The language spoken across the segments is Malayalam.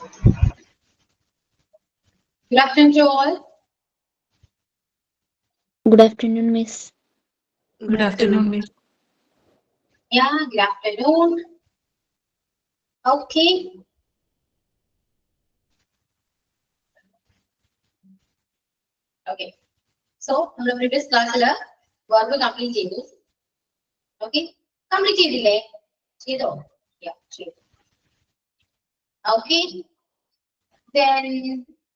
Good afternoon to all. Good afternoon, Miss. Good afternoon, Miss. Yeah, good afternoon. Okay. Okay. So, നമ്മുടെ previous classൽ verb complete ചെയ്തു. Okay. Complete ചെയ്തില്ലേ? ചെയ്തോ? Yeah, ചെയ്തു. Okay. Then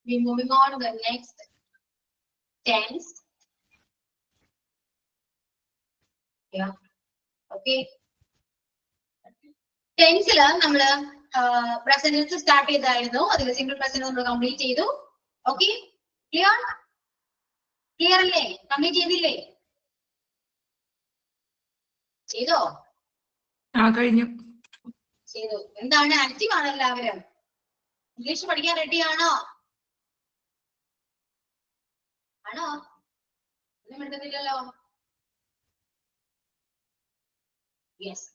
we moving on to the next tense. Yeah. Okay. ടെൻസിൽ നമ്മള് പ്രസന്റ് സ്റ്റാർട്ട് ചെയ്തായിരുന്നു. അതിൽ സിംഗിൾ പ്രസന്റ് നമ്മൾ കംപ്ലീറ്റ് ചെയ്തു. ഓക്കെ, ക്ലിയർ ക്ലിയർ അല്ലേ? കംപ്ലീറ്റ് ചെയ്തില്ലേ? ചെയ്തോ? കഴിഞ്ഞു. ചെയ്തു. എന്താണ് ആക്റ്റീവ് ആണ് എല്ലാവരും? ഇംഗ്ലീഷ് പഠിക്കാൻ റെഡി ആണോ? ആണോ? ഒന്നും മിണ്ടുന്നില്ലല്ലോ. യെസ്,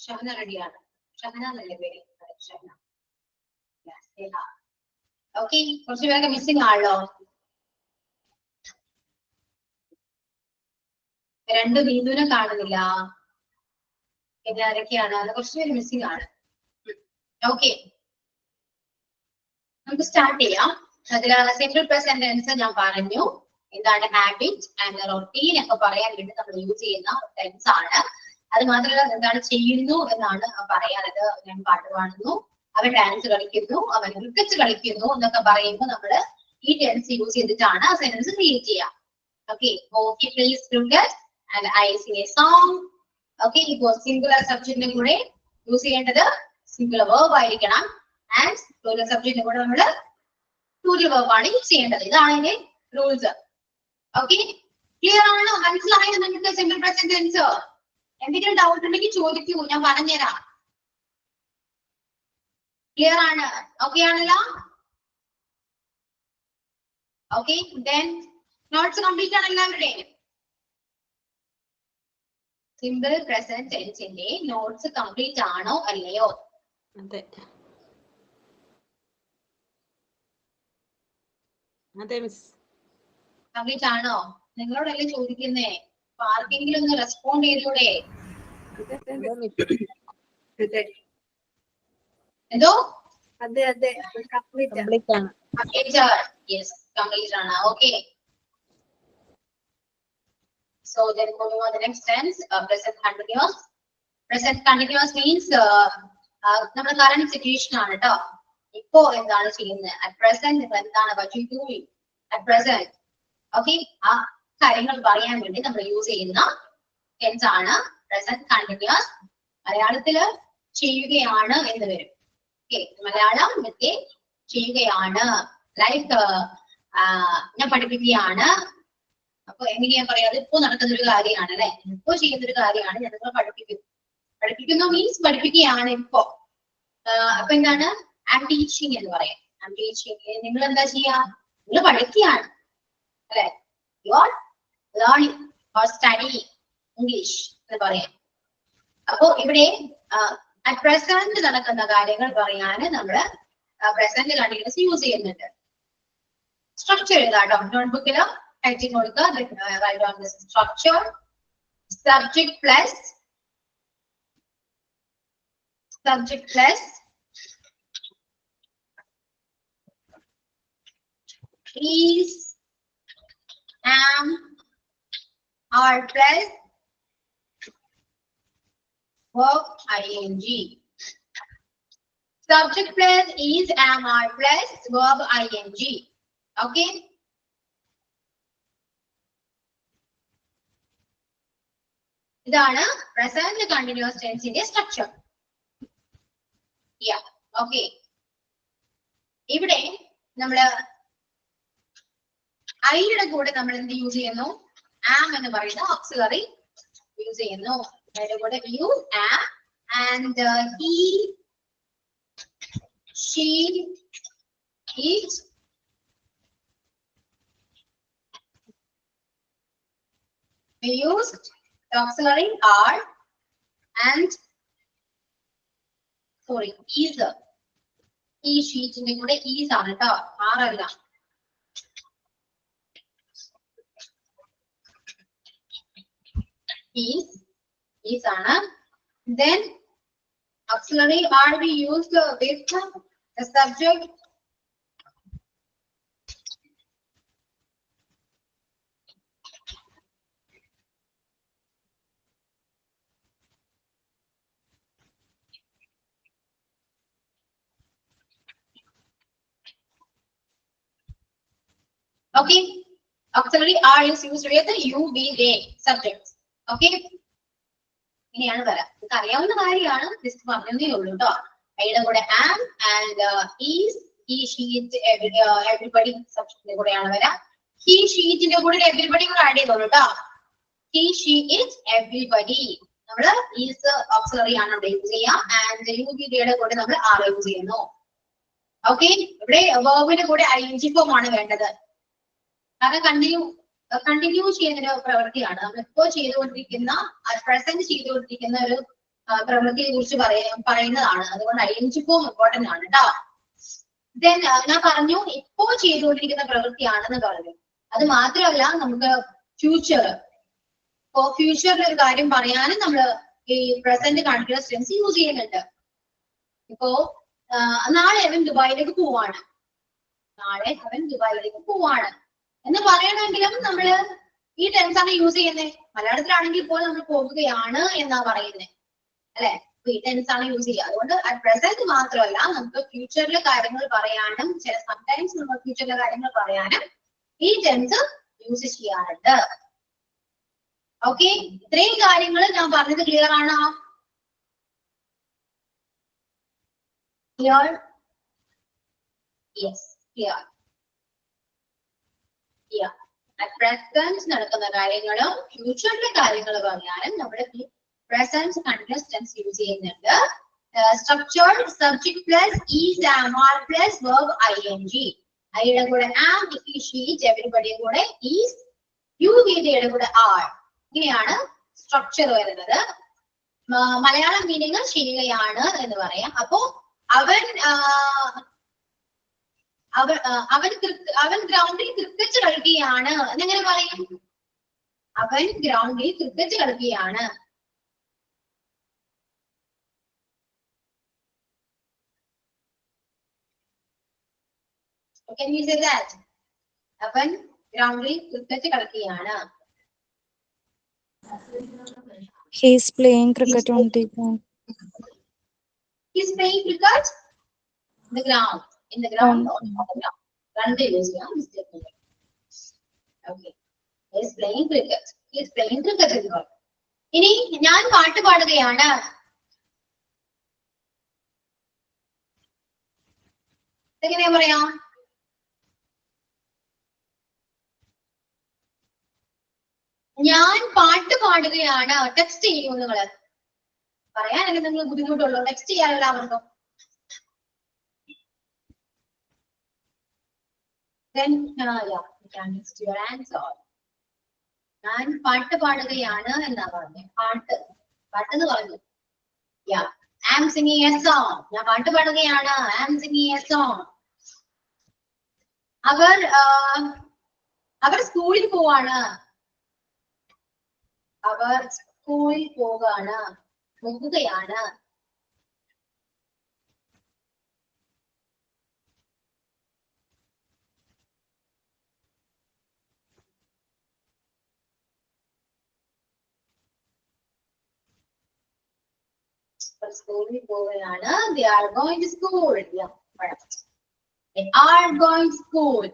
ഷഹന റെഡിയാണ്. ഷഹന എന്നല്ലേ പേര്? ഷഹന. ഓക്കെ, കുറച്ച് പേരൊക്കെ മിസ്സിംഗ് ആണല്ലോ. രണ്ട് ബിന്ദുവിനെ കാണുന്നില്ല. പിന്നെ ആരൊക്കെയാണ്? കുറച്ച് പേര് മിസ്സിംഗ് ആണ്. ഓക്കെ, നമുക്ക് സ്റ്റാർട്ട് ചെയ്യാം. അതിൽ സിംഗിൾ പ്രസന്റ് ടെൻസ് ഞാൻ പറഞ്ഞു. എന്താണ്? ഹാബിറ്റ് ആൻഡ് റൊട്ടീൻ ഒക്കെ പറയാൻ വേണ്ടി നമ്മൾ യൂസ് ചെയ്യുന്ന ടെൻസ് ആണ്. അത് മാത്രമല്ല, എന്താണ് ചെയ്യുന്നു എന്നാണ് പറയാനത്. ഞാൻ പാട്ട് പാടുന്നു, അവൻ ഡാൻസ് കളിക്കുന്നു, അവൻ ക്രിക്കറ്റ് കളിക്കുന്നു എന്നൊക്കെ പറയുമ്പോൾ നമ്മൾ ഈ ടെൻസ് യൂസ് ചെയ്തിട്ടാണ് ആ സെന്റൻസ് ക്രിയേറ്റ് ചെയ്യുക. Okay, okay please cricket and I sing a song. Okay, ഇപ്പോൾ സിംഗുലർ സബ്ജക്റ്റിന്റെ കൂടെ യൂസ് ചെയ്യേണ്ടത് സിംഗുലർ വേർബ് ആയിരിക്കണം. ആൻഡ് പ്ലൂറൽ സബ്ജക്റ്റിന്റെ കൂടെ നമ്മൾ പ്ലൂറൽ വേർബ് ആണ് യൂസ് ചെയ്യേണ്ടത്. ഇതാണ് അതിന്റെ റൂൾസ്. ഓക്കെ, ക്ലിയർ ആണോ? മനസ്സിലായോ നിങ്ങൾക്ക് സിംഗിൾ പ്രസന്റ് ടെൻസ്? എന്തെങ്കിലും ഡൗട്ട് ഉണ്ടെങ്കിൽ ചോദിക്കൂ, ഞാൻ പറഞ്ഞുതരാം. ക്ലിയർ ആണ്? ഓക്കെ ആണല്ലോ? ഓക്കെ, ദെൻ നോട്ട്സ് കംപ്ലീറ്റ് ആണ് എല്ലാവരുടെയും? സിമ്പിൾ പ്രസന്റ് ടെൻസിന്റെ നോട്ട്സ് കംപ്ലീറ്റ് ആണോ അല്ലയോ? അതെ. അതെ മിസ്. കംപ്ലീറ്റ് ആണോ? നിങ്ങളോടല്ലേ ചോദിക്കുന്നേ? ആർക്കെങ്കിലും ഒന്ന് റെസ്പോണ്ട് ചെയ്തൂടെ? എന്തോ? അതെ അതെ, കംപ്ലീറ്റ് ആണ്. യെസ്, കംപ്ലീറ്റ് ആണ്. Okay, so then moving on the next tense, present continuous. Present continuous means നമ്മുടെ കറന്റ് സിറ്റുവേഷൻ ആണ് കേട്ടോ. ഇപ്പോ എന്താണ് ചെയ്യുന്നത്? at present എന്താണ് what you doing at present? Okay, ആ കാര്യങ്ങൾ പറയാൻ വേണ്ടി നമ്മൾ യൂസ് ചെയ്യുന്ന ടെൻസ് ആണ് present continuous. മലയാളത്തില് ചെയ്യുകയാണ് എന്ന് വരും. ഓക്കെ, മലയാളം മറ്റേ ചെയ്യുകയാണ്. ലൈക്ക് ഞാൻ പഠിപ്പിക്കുകയാണ്. അപ്പൊ എങ്ങനെയാ പറയാ? ഇപ്പൊ നടക്കുന്ന ഒരു കാര്യമാണ് അല്ലെ, ഇപ്പൊ ചെയ്യുന്ന ഒരു കാര്യമാണ്. ഞാൻ നിങ്ങളെ പഠിപ്പിക്കുന്നു. പഠിപ്പിക്കുന്നു മീൻസ് പഠിപ്പിക്കുകയാണ് ഇപ്പൊ. അപ്പൊ എന്താണ്? ഐ ആം ടീച്ചിങ് എന്ന് പറയാം. I am teaching. നിങ്ങൾ എന്താ ചെയ്യാ? നിങ്ങൾ പഠിക്കുകയാണ് അല്ലെ. You are learning or studying English എന്ന് പറയാം. അപ്പൊ ഇവിടെ അറ്റ് പ്രസന്റ് നടക്കുന്ന കാര്യങ്ങൾ പറയാന് നമ്മള് പ്രസന്റ് കണ്ടിന്യൂസ് യൂസ് ചെയ്യുന്നുണ്ട്. സ്ട്രക്ചർ എഴുതാട്ടോ നോട്ട്ബുക്കില്. Writing കൊടുക്കുക. Write down the structure. Subject plus is, am, are plus verb ing. Subject plus is, am, are plus verb ing. Okay. ഇതാണ് പ്രസന്റ് കണ്ടിന്യൂസ് ടെൻസിന്റെ സ്ട്രക്ചർ. ഓക്കെ, ഇവിടെ നമ്മള് ഐയുടെ കൂടെ നമ്മൾ എന്ത് യൂസ് ചെയ്യുന്നു? ആം എന്ന് പറയുന്ന ഓക്സിലറി യൂസ് ചെയ്യുന്നു. അതിന്റെ കൂടെ use am and he, she, it, we used the auxiliary are and is. ഈ ഷീറ്റിന്റെ കൂടെ ഈസ് ആണ് കേട്ടോ, ആറല്ല. ഈസ് ആണ്. Then auxiliary are we used with the subject. Okay, auxiliary are is used with the you, we, they subjects. Okay, ഇനിയാണ് വരാം. ഇത് അറിയാവുന്ന കാര്യമാണ്, ജസ്റ്റ് പറഞ്ഞതേ ഉള്ളൂ കേട്ടോ. അതിയുടെ കൂടെ am and is, he, she, it, everybody സബ്ജക്റ്റിന്റെ കൂടെയാണ് വരാം. He, she, ന്റെ കൂടെ everybody കൂടെ ആഡ് ചെയ്തോളൂ കേട്ടോ. He, she, it, everybody. നമ്മള് is auxiliary ആണ് ഇവിടെ യൂസ് ചെയ്യാം. And you, we, they യുടെ കൂടെ നമ്മൾ are യൂസ് ചെയ്യുന്നു. ഓക്കെ, ഇവിടെ verb-ന്റെ കൂടെ ing form ആണ് വേണ്ടത്. കാരണം കണ്ടിന്യൂ ചെയ്യുന്ന ഒരു പ്രവൃത്തിയാണ്. നമ്മളിപ്പോ ചെയ്തുകൊണ്ടിരിക്കുന്ന, പ്രസന്റ് ചെയ്തുകൊണ്ടിരിക്കുന്ന ഒരു പ്രവൃത്തിയെ കുറിച്ച് പറയുന്നതാണ്. അതുകൊണ്ട് ing form ഇമ്പോർട്ടന്റ് ആണ് കേട്ടോ. Then ഞാൻ പറഞ്ഞു ഇപ്പോ ചെയ്തുകൊണ്ടിരിക്കുന്ന പ്രവൃത്തിയാണെന്ന് പറഞ്ഞു. അത് മാത്രമല്ല, നമുക്ക് ഫ്യൂച്ചർ, ഇപ്പോ ഫ്യൂച്ചറിൽ ഒരു കാര്യം പറയാനും നമ്മൾ ഈ പ്രസന്റ് കണ്ടിന്യൂസ് ടെൻസ് യൂസ് ചെയ്യുന്നുണ്ട്. ഇപ്പോ നാളെ അവൻ ദുബായിലേക്ക് പോവാണ്, നാളെ അവൻ ദുബായിലേക്ക് പോവാണ് എന്ന് പറയണമെങ്കിലും നമ്മള് ഈ ടെൻസ് ആണ് യൂസ് ചെയ്യുന്നത്. മലയാളത്തിലാണെങ്കിൽ ഇപ്പോൾ നമ്മൾ പോകുകയാണ് എന്നാ പറയുന്നത്, അല്ലെ? ഈ ടെൻസ് ആണ് യൂസ് ചെയ്യുക. അതുകൊണ്ട് അറ്റ് പ്രസന്റ് മാത്രമല്ല, നമുക്ക് ഫ്യൂച്ചറിലെ കാര്യങ്ങൾ പറയാനും സംടൈംസ് നമ്മൾ ഫ്യൂച്ചറിലെ കാര്യങ്ങൾ പറയാനും ഈ ടെൻസ് യൂസ് ചെയ്യാറുണ്ട്. ഓക്കെ, ഇത്രയും കാര്യങ്ങൾ ഞാൻ പറഞ്ഞത് ക്ലിയർ ആണോ? ക്ലിയർ? Yes, clear. പ്രസന്റ് നടക്കുന്ന കാര്യങ്ങളും ഫ്യൂച്ചറിലെ കാര്യങ്ങൾ പറയാനും നമ്മുടെ പ്രസന്റ് കണ്ടിന്യൂസ് ടെൻസ് യൂസ് ചെയ്യുന്നുണ്ട്. Structured subject plus is, am, are plus verb ing. അതിയുടെ കൂടെ am, he, she, it, everybody കൂടെ ഈസ്, you, we, യുടെ കൂടെ ആർ. ഇങ്ങനെയാണ് സ്ട്രക്ചർ വരുന്നത്. മലയാളം മീനിങ് ചെയ്യുകയാണ് എന്ന് പറയാം. അപ്പോ അവൻ ഗ്രൗണ്ടിൽ ക്രിക്കറ്റ് കളിക്കുകയാണ് എന്നെങ്ങനെ പറയും? അവൻ ഗ്രൗണ്ടിൽ ക്രിക്കറ്റ് കളിക്കുകയാണ്. Can you say that? അവൻ ഗ്രൗണ്ടിൽ ക്രിക്കറ്റ് കളിക്കുകയാണ്. He is playing cricket on the ground. He is playing cricket in the ground. In the ground or on the ground. Run use mistake. Okay. He is playing cricket. He is playing cricket in the ground. ഇനി ഞാൻ പാട്ട് പാടുകയാണ്. എങ്ങനെയാ പറയാം? ഞാൻ പാട്ട് പാടുകയാണ്. ടെക്സ്റ്റ് ചെയ്യൂ നിങ്ങള്. പറയാനൊക്കെ നിങ്ങൾ ബുദ്ധിമുട്ടുള്ളൂ, ടെക്സ്റ്റ് ചെയ്യാനുള്ള അവർക്കും. Then you can text your answer. ഞാൻ പാട്ട് പാടുകയാണ് എന്നാ പറഞ്ഞു. പാട്ട് എന്ന് പറഞ്ഞു. Yeah, I am singing a song. ഞാൻ പാട്ട് പാടുകയാണ്. I am singing a song. അവർ സ്കൂളിൽ പോവാണ്. അവർ സ്കൂളിൽ പോകാണ്, പോകുകയാണ്. സ്കൂളിൽ പോവുകയാണ്. They are going to school. Yeah, correct. They are going to school.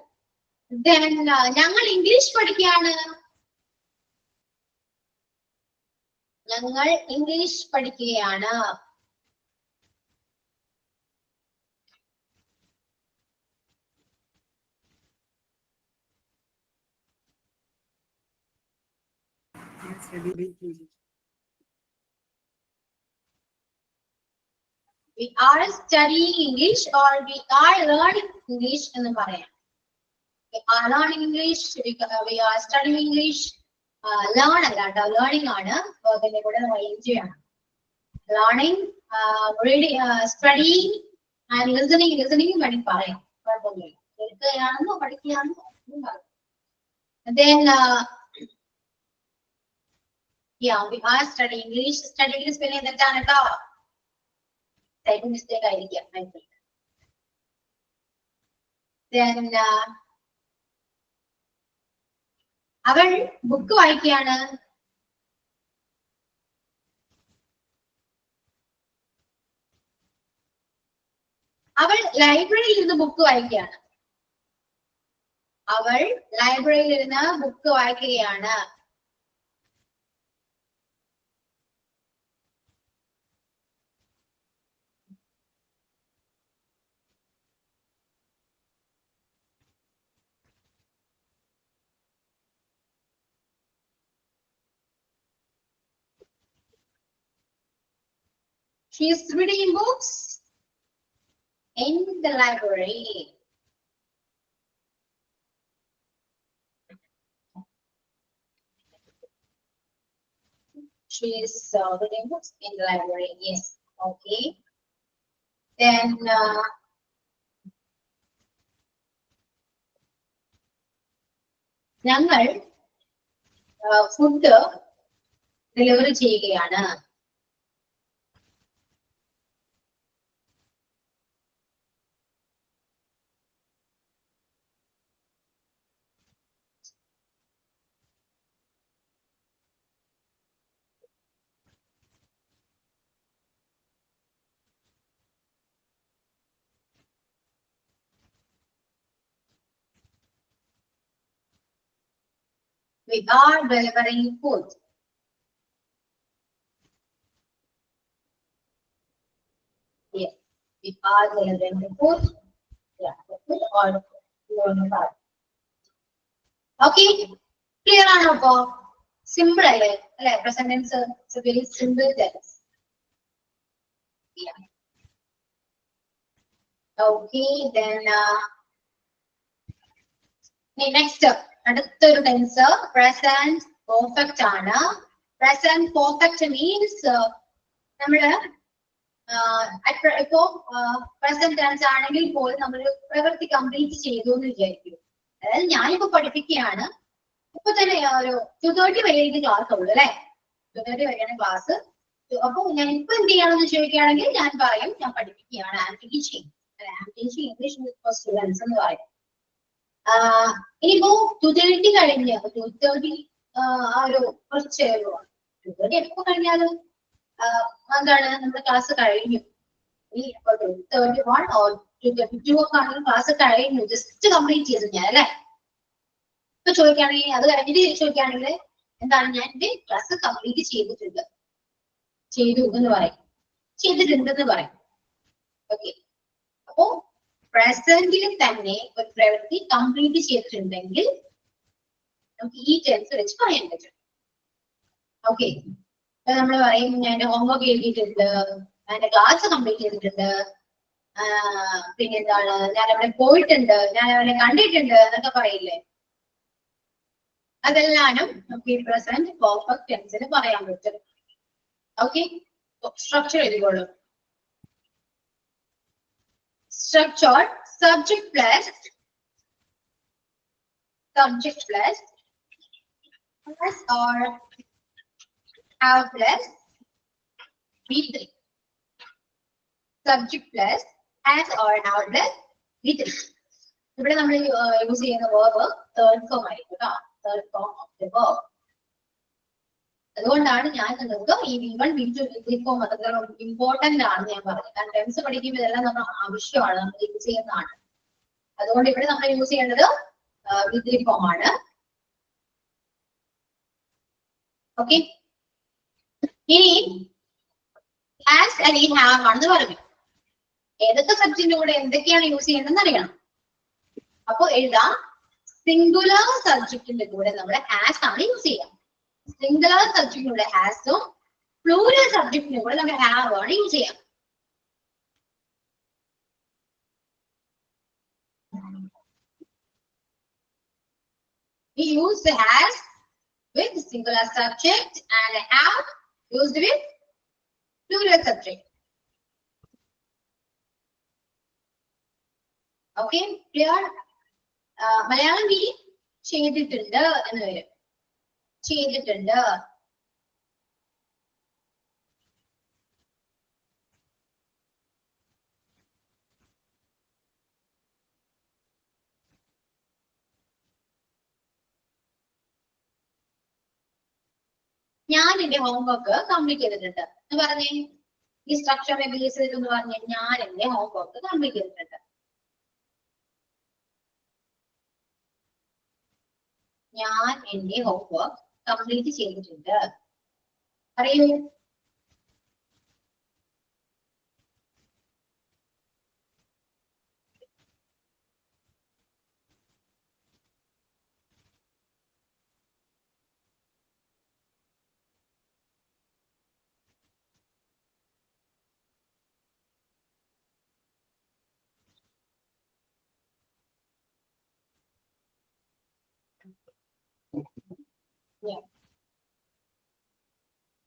Then ഞങ്ങൾ ഇംഗ്ലീഷ് പഠിക്കുകയാണ്. ഞങ്ങൾ ഇംഗ്ലീഷ് പഠിക്കുകയാണ്. We are studying English or we are learning English എന്ന് പറയാം. We are learning English. We are studying English. Learn അല്ല കേട്ടോ, ലേണിംഗ് ആണ്. അതിന്റെ കൂടെ നമ്മൾ യൂസ് ചെയ്യണം. Learning, reading, studying, And listening വേണ്ടി പറയാം, കുഴപ്പമൊന്നുമില്ല. കേൾക്കുകയാണെന്നോ പഠിക്കുകയാണെന്നോ ഒന്നും പറയാം. And then yeah, we are studying English. Studying spelling തെറ്റാണ് കേട്ടോ. ടൈപ്പ് മിസ്റ്റേക്ക് ആയിരിക്കാം. Then അവൾ ബുക്ക് വായിക്കുകയാണ്. അവൾ ലൈബ്രറിയിൽ ഇരുന്ന് ബുക്ക് വായിക്കുകയാണ്. അവൾ ലൈബ്രറിയിൽ ഇരുന്ന് ബുക്ക് വായിക്കുകയാണ്. She is reading books in the library. She is reading books in the library. Yes. Okay. Then ഞങ്ങൾ ഫുഡ് ഡെലിവറി ചെയ്യുകയാണ്. We are delivering food. Yes, we are delivering the food. Yeah, the food or food. Okay, clear ആണോ അപ്പോ? Simple അല്ലേ? അല്ലേ? Present tense is a very simple tense. Yeah. Okay, then next അടുത്തൊരു ടെൻസ് present perfect ആണ്. Present perfect means നമ്മള് ഇപ്പോ present tense ആണെങ്കിൽ പോലും നമ്മൾ പ്രവൃത്തി കംപ്ലീറ്റ് ചെയ്തു എന്ന് വിചാരിക്കും. അതായത് ഞാനിപ്പോ പഠിപ്പിക്കുകയാണ്, ഇപ്പൊ തന്നെ ഒരു 2:30 വരെ എനിക്ക് ക്ലാസ് ഉള്ളു അല്ലെ, 2:30 വരെയാണ് ക്ലാസ്. അപ്പൊ ഞാൻ ഇപ്പൊ എന്ത് ചെയ്യണമെന്ന് ചോദിക്കുകയാണെങ്കിൽ ഞാൻ പറയും ഞാൻ പഠിപ്പിക്കുകയാണ്, I am teaching English for students എന്ന് പറയും. ഇനിയിപ്പോ 2:30 കഴിഞ്ഞ് 2:30 ആ ഒരു കുറച്ച് 2:30 എപ്പോ കഴിഞ്ഞാലും എന്താണ് നമ്മുടെ ക്ലാസ് കഴിഞ്ഞു. ഈ 2:31 or 2:32 ഒക്കെ ആണെങ്കിൽ ക്ലാസ് കഴിഞ്ഞു, ജസ്റ്റ് കംപ്ലീറ്റ് ചെയ്തു ഞാൻ അല്ലെ. ഇപ്പൊ ചോദിക്കുകയാണെങ്കിൽ അത് കഴിഞ്ഞിട്ട് ചോദിക്കുകയാണെങ്കിൽ എന്താണ്, ഞാൻ എന്റെ ക്ലാസ് കംപ്ലീറ്റ് ചെയ്തു എന്ന് പറയും, ചെയ്തിട്ടുണ്ടെന്ന് പറയും. ഓക്കെ, അപ്പോ പ്രസന്റിൽ തന്നെ ഒരു പ്രവൃത്തി കംപ്ലീറ്റ് ചെയ്തിട്ടുണ്ടെങ്കിൽ നമുക്ക് ഈ ടെൻസ് വെച്ച് പറയാൻ പറ്റും. ഓക്കെ, നമ്മൾ പറയും ഞാൻ എന്റെ ഹോംവർക്ക് എഴുതിയിട്ടുണ്ട്, ഞാൻ എന്റെ ക്ലാസ് കംപ്ലീറ്റ് ചെയ്തിട്ടുണ്ട്, പിന്നെ എന്താണ് ഞാൻ അവിടെ പോയിട്ടുണ്ട്, ഞാൻ അവനെ കണ്ടിട്ടുണ്ട് എന്നൊക്കെ പറയില്ലേ. അതെല്ലാനും നമുക്ക് ഈ പ്രസന്റ് പെർഫെക്റ്റ് ടെൻസിന് പറയാൻ പറ്റും. ഓക്കെ, സ്ട്രക്ചർ എഴുതിക്കോളൂ. Structure subject plus or have plus V3. Subject plus has or have plus V3. ഇവിടെ നമ്മൾ യൂസ് ചെയ്യുന്ന verb തേർഡ് ഫോം ആയിരിക്കും കേട്ടോ, third form of the verb. അതുകൊണ്ടാണ് ഞാൻ നിങ്ങൾക്ക് ഈ V1 V2 V3 ഫോം അത്ര ഇമ്പോർട്ടന്റ് ആണ് ഞാൻ പറഞ്ഞത്. കാരണം ടെൻസ് പഠിക്കുമ്പോൾ ഇതെല്ലാം നമ്മൾ ആവശ്യമാണ്, നമ്മൾ യൂസ് ചെയ്യുന്നതാണ്. അതുകൊണ്ട് ഇവിടെ നമ്മൾ യൂസ് ചെയ്യേണ്ടത് V3 ഫോം ആണ്. ഓക്കെ, ഇനി ഹാസ് അല്ലെങ്കിൽ ഹാവ് ആണെന്ന് പറഞ്ഞു. ഏതൊക്കെ സബ്ജക്റ്റിന്റെ കൂടെ എന്തൊക്കെയാണ് യൂസ് ചെയ്യേണ്ടതെന്ന് അറിയണം. അപ്പൊ എഴുതാം, സിംഗുലർ സബ്ജക്റ്റിന്റെ കൂടെ നമ്മൾ ഹാസ് ആണ് യൂസ് ചെയ്യുക. സിംഗുലർ സബ്ജക്റ്റിലൂടെ ഹാസും പ്ലൂറൽ സബ്ജക്റ്റിനും കൂടെ നമ്മൾ ഹാവ് ആണ് യൂസ് ചെയ്യാം. We use the has with singular subject and have used with plural subject. Okay clear? Malayalam mean ചെയ്തിട്ടുണ്ട് എന്ന് വരും. ചെയ്തിട്ടുണ്ട്. ഞാൻ എന്റെ ഹോംവർക്ക് കംപ്ലീറ്റ് ചെയ്തിട്ടുണ്ട് എന്ന് പറഞ്ഞേ. ഈ സ്ട്രക്ചറെ ബേസ് ചെയ്തെന്ന് പറഞ്ഞേ ഞാൻ എന്റെ ഹോംവർക്ക് കംപ്ലീറ്റ് ചെയ്തിട്ടുണ്ട്. ഞാൻ എന്റെ ഹോംവർക്ക് കംപ്ലീറ്റ് ചെയ്തിട്ടുണ്ട്. പറയൂ.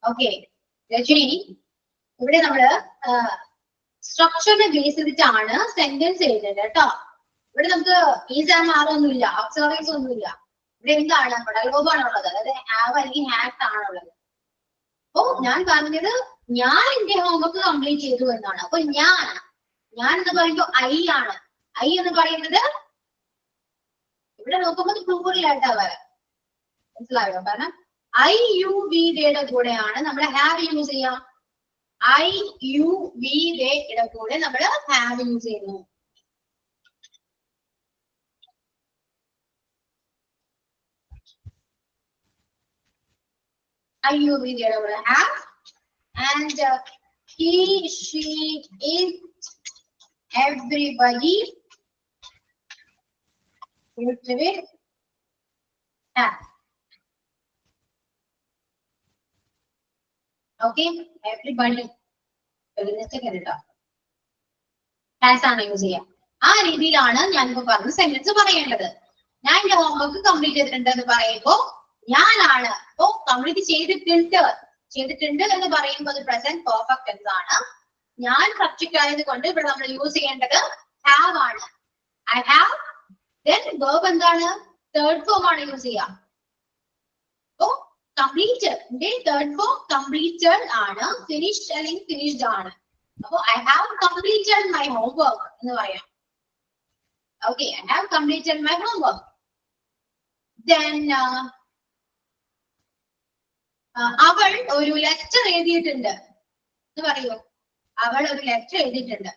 ഓക്കെ രജനി, ഇവിടെ നമ്മള് സ്ട്രക്ചറിനെ ബേസ് ചെയ്തിട്ടാണ് സെന്റൻസ് എഴുതുന്നത് കേട്ടോ. ഇവിടെ നമുക്ക് ഈസ് ആൻഡ് ആർ ഒന്നുമില്ല, ഒബ്സർവേഴ്സ് ഒന്നുമില്ല. ഇവിടെ എന്താണ് പ്രലോഭമാണ് ഉള്ളത്, അതായത് ഹാവ് അല്ലെങ്കിൽ ഹാഡ് ആണുള്ളത്. അപ്പൊ ഞാൻ പറഞ്ഞത് ഞാൻ എന്റെ ഹോംവർക്ക് കംപ്ലീറ്റ് ചെയ്തു എന്നാണ്. അപ്പൊ ഞാൻ എന്ന് പറയുമ്പോൾ ഐ ആണ്. ഐ എന്ന് പറയുന്നത് ഇവിടെ നോക്കുമ്പോൾ പ്ലൂറലായിട്ടാ വരാം. മനസ്സിലായോ? കാരണം ഐ യു വി യുടെ കൂടെയാണ് നമ്മൾ ഹാവ് യൂസ് ചെയ്യാം. ഐ യു വി യുടെ കൂടെ നമ്മൾ ഹാവ് യൂസ് ചെയ്യുന്നു. ഐ യു വി യുടെ കൂടെ have. And he, she, it, everybody with have. Okay, everybody has ആണ് യൂസ് ചെയ്യുക. ആ രീതിയിലാണ് ഞാനിപ്പോ പറഞ്ഞ സെന്റൻസ് പറയേണ്ടത്. ഞാൻ എന്റെ ഹോംവർക്ക് കംപ്ലീറ്റ് ചെയ്തിട്ടുണ്ട് എന്ന് പറയുമ്പോ ഞാനാണ്. അപ്പോ കംപ്ലീറ്റ് ചെയ്തിട്ടുണ്ട് എന്ന് പറയുമ്പോൾ അത് പ്രസന്റ് പെർഫെക്റ്റ് എന്താണ്. ഞാൻ സബ്ജക്റ്റ് ആയതുകൊണ്ട് ഇവിടെ നമ്മൾ യൂസ് ചെയ്യേണ്ടത് ഹാവ് ആണ്. I have. ദെൻ വെർബ് എന്താണ്? തേർഡ് ഫോം ആണ് യൂസ് ചെയ്യുക. അപ്പോ കംപ്ലീറ്റഡ് തേർഡ് ഫോം കംപ്ലീറ്റഡ് ആണ്. ഫിനിഷ്ഡ് അല്ലെങ്കിൽ ഫിനിഷ്ഡ് ആണ്. അപ്പോ I have completed my homework എന്ന് പറയാം. Okay, I have completed my homework. Then അവൾ ഒരു ലെറ്റർ എഴുതിയിട്ടുണ്ട് എന്ന് പറയൂ. അവൾ ഒരു ലെറ്റർ എഴുതിയിട്ടുണ്ട്.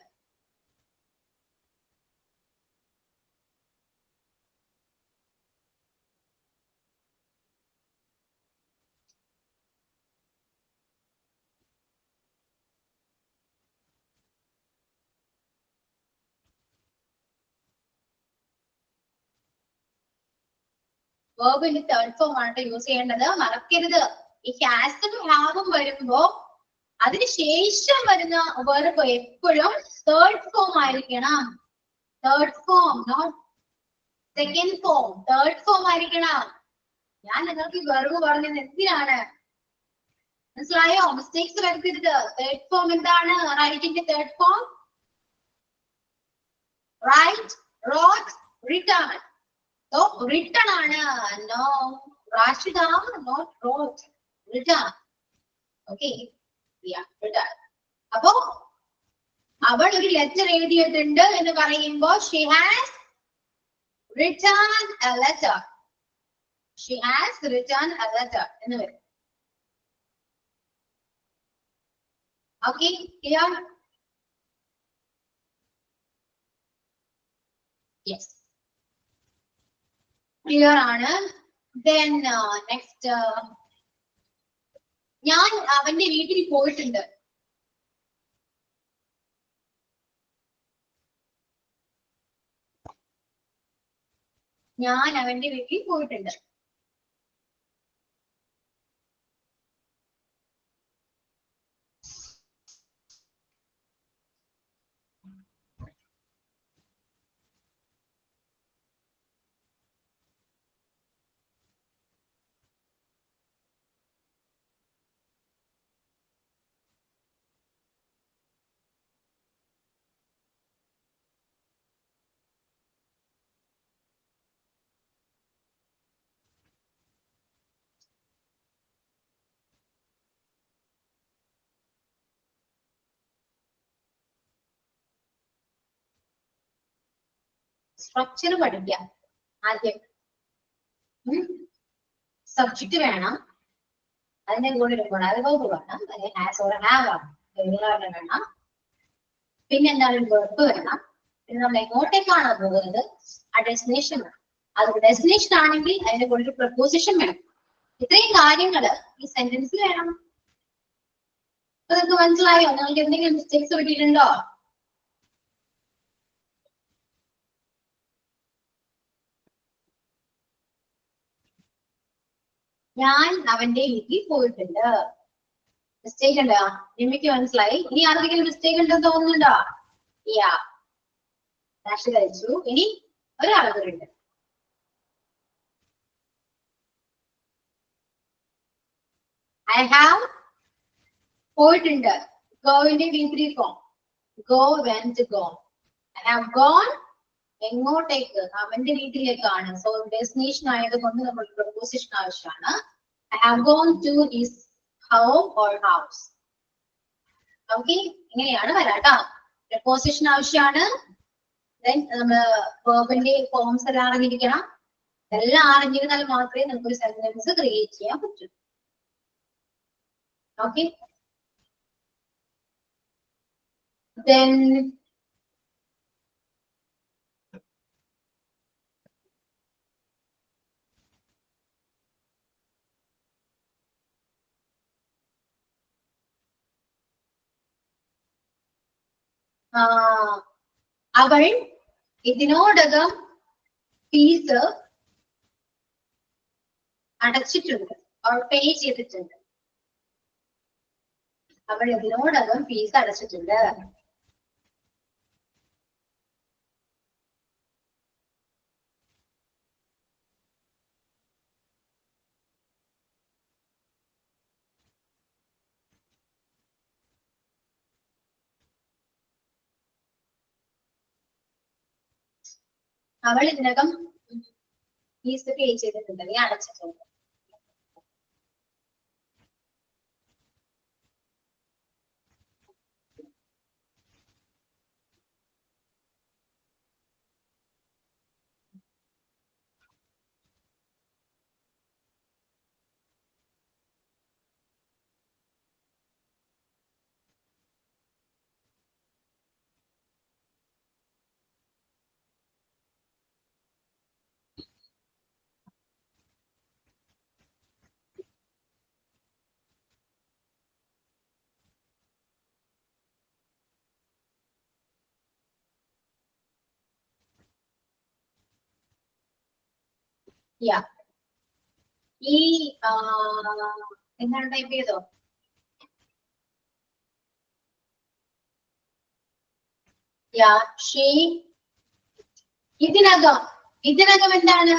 വെർബിന്റെ തേർഡ് ഫോം ആണ് യൂസ് ചെയ്യേണ്ടത്. മറക്കരുത്, ഈ ഹാസും ഹാവും വരുമ്പോ അതിനുശേഷം വരുന്ന വെർബ് എപ്പോഴും തേർഡ് ഫോം ആയിരിക്കണം. Third form, not second form. Third form ആയിരിക്കണം. ഞാൻ നിങ്ങൾക്ക് വെർബ് പറഞ്ഞത് എന്തിനാണ്? മനസ്സിലായോ? മിസ്റ്റേക്സ് വരുത്തരുത്. തേർഡ് ഫോം എന്താണ്? റൈറ്റിന്റെ third form write, wrote, written. So written ആണ്. No, Rashida, not wrote. Written. Okay. Yeah, written. അപ്പോ അവൾ ഒരു ലെറ്റർ എഴുതിയിട്ടുണ്ട് എന്ന് പറയുമ്പോൾ she has written a letter. She has written a letter എന്ന് വരും. Okay, clear? Yes. ക്ലിയർ ആണ്. ദെൻ നെക്സ്റ്റ്, ഞാൻ അവന്റെ വീട്ടിൽ പോയിട്ടുണ്ട്. ഞാൻ അവന്റെ വീട്ടിൽ പോയിട്ടുണ്ട്. സ്ട്രക്ചർ പഠിക്കാം ആദ്യം. സബ്ജക്ട് വേണം, അതിന്റെ കൂടെ ഒരു ഗുണാനുഭവം വേണം, അല്ലെങ്കിൽ ഹാസ് ഓർ ഹാവ് വേണം. പിന്നെ എന്താണ് വെർബ് വേണം. പിന്നെ നമ്മൾ എങ്ങോട്ടേക്കാണോ പോകുന്നത് ആ ഡെസ്റ്റിനേഷൻ വേണം. അത് ഡെസ്റ്റിനേഷൻ ആണെങ്കിൽ അതിന്റെ കൂടെ ഒരു പ്രപ്പോസിഷൻ വേണം. ഇത്രയും കാര്യങ്ങള് ഈ സെന്റൻസിൽ വേണം. അപ്പൊ നിങ്ങൾക്ക് മനസ്സിലായോ? നിങ്ങൾക്ക് എന്തെങ്കിലും മിസ്റ്റേക്സ് പറ്റിയിട്ടുണ്ടോ? ഞാൻ അവന്റെ വീട്ടിൽ പോയിട്ടുണ്ട്. മിസ്റ്റേക്ക് ഉണ്ടോ? നിമിക്ക് മനസ്സിലായി. ഇനി ആർക്കെങ്കിലും മിസ്റ്റേക്ക് ഉണ്ടെന്ന് തോന്നുന്നുണ്ടോ? യാ, ഡാഷ് കഴിച്ചു. ഇനി ഒരാളുകളുണ്ട്. ഐ ഹാവ് പോയിട്ടുണ്ട്. ഗോവിന്റെ വീട്ടിൽ form. Go went go. I have gone എങ്ങോട്ടേക്ക്? അവന്റെ വീട്ടിലേക്കാണ്. സോ ഡെസ്റ്റിനേഷൻ ആയതുകൊണ്ട് നമ്മൾ പ്രപ്പോസിഷൻ ആവശ്യമാണ്. I have gone to his home or house. Okay, ഇങ്ങനെയാണ് വരാട്ടോ. പ്രപ്പോസിഷൻ ആവശ്യമാണ്. ദെൻ നമ്മള് വേർബിന്റെ ഫോംസ് എല്ലാം അറിഞ്ഞിരിക്കണം. എല്ലാം അറിഞ്ഞിരുന്നാൽ മാത്രമേ നമുക്ക് ഒരു സെന്റൻസ് ക്രിയേറ്റ് ചെയ്യാൻ പറ്റൂ. ഓക്കെ, ദെൻ അവൾ ഇതിനോടകം ഫീസ് അടച്ചിട്ടുണ്ട്, അവൾ പേ ചെയ്തിട്ടുണ്ട്. അവൾ ഇതിനോടകം ഫീസ് അടച്ചിട്ടുണ്ട്. അവൾ ഇതിനകം ഫീസ് പേ ചെയ്തിട്ടുണ്ട്, നീ അടച്ചിട്ടുണ്ട്. യാ, ഈ എന്താണ് ടൈപ്പ് ചെയ്തോ? യാ, ഷീ ഇതിനകം. ഇതിനകം എന്താണ്?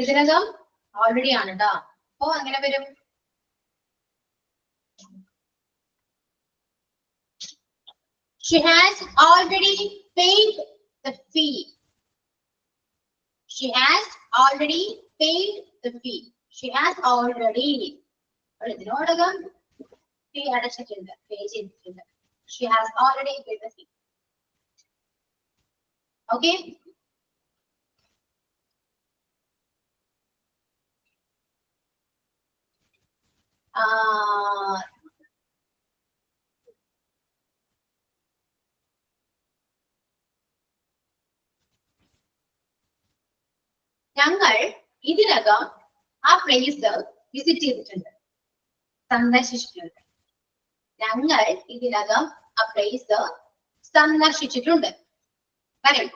ഇതിനകം ഓൾറെഡി ആണ് കേട്ടോ. അപ്പൊ അങ്ങനെ വരും. She has already paid the fee. She has already paid the fee. She has already. ഇതിനോടകം ഫീ അടച്ചിട്ടുണ്ട്, പേ ചെയ്തിട്ടുണ്ട്. She has already paid the fee. Okay. ഞങ്ങൾ ഇതിനകം ആ പ്ലേസ് വിസിറ്റ് ചെയ്തിട്ടുണ്ട്, സന്ദർശിച്ചിട്ടുണ്ട്. ഞങ്ങൾ ഇതിനകം ആ പ്ലേസ് സന്ദർശിച്ചിട്ടുണ്ട്. വരും.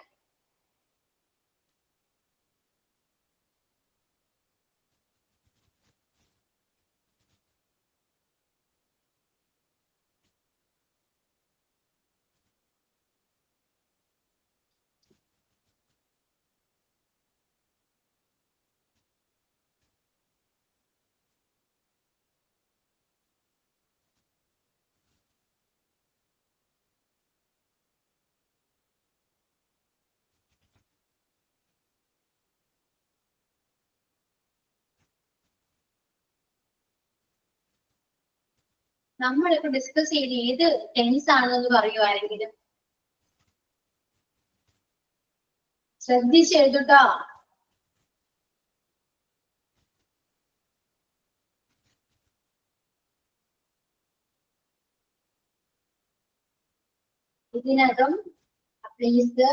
നമ്മളിപ്പോ ഡിസ്കസ് ചെയ്ത് ഏത് ടെൻസ് ആണെന്ന് പറയുമോ ആരെങ്കിലും? ശ്രദ്ധിച്ച് എഴുതുട്ടോ. ഇതിനകം പ്ലീസ്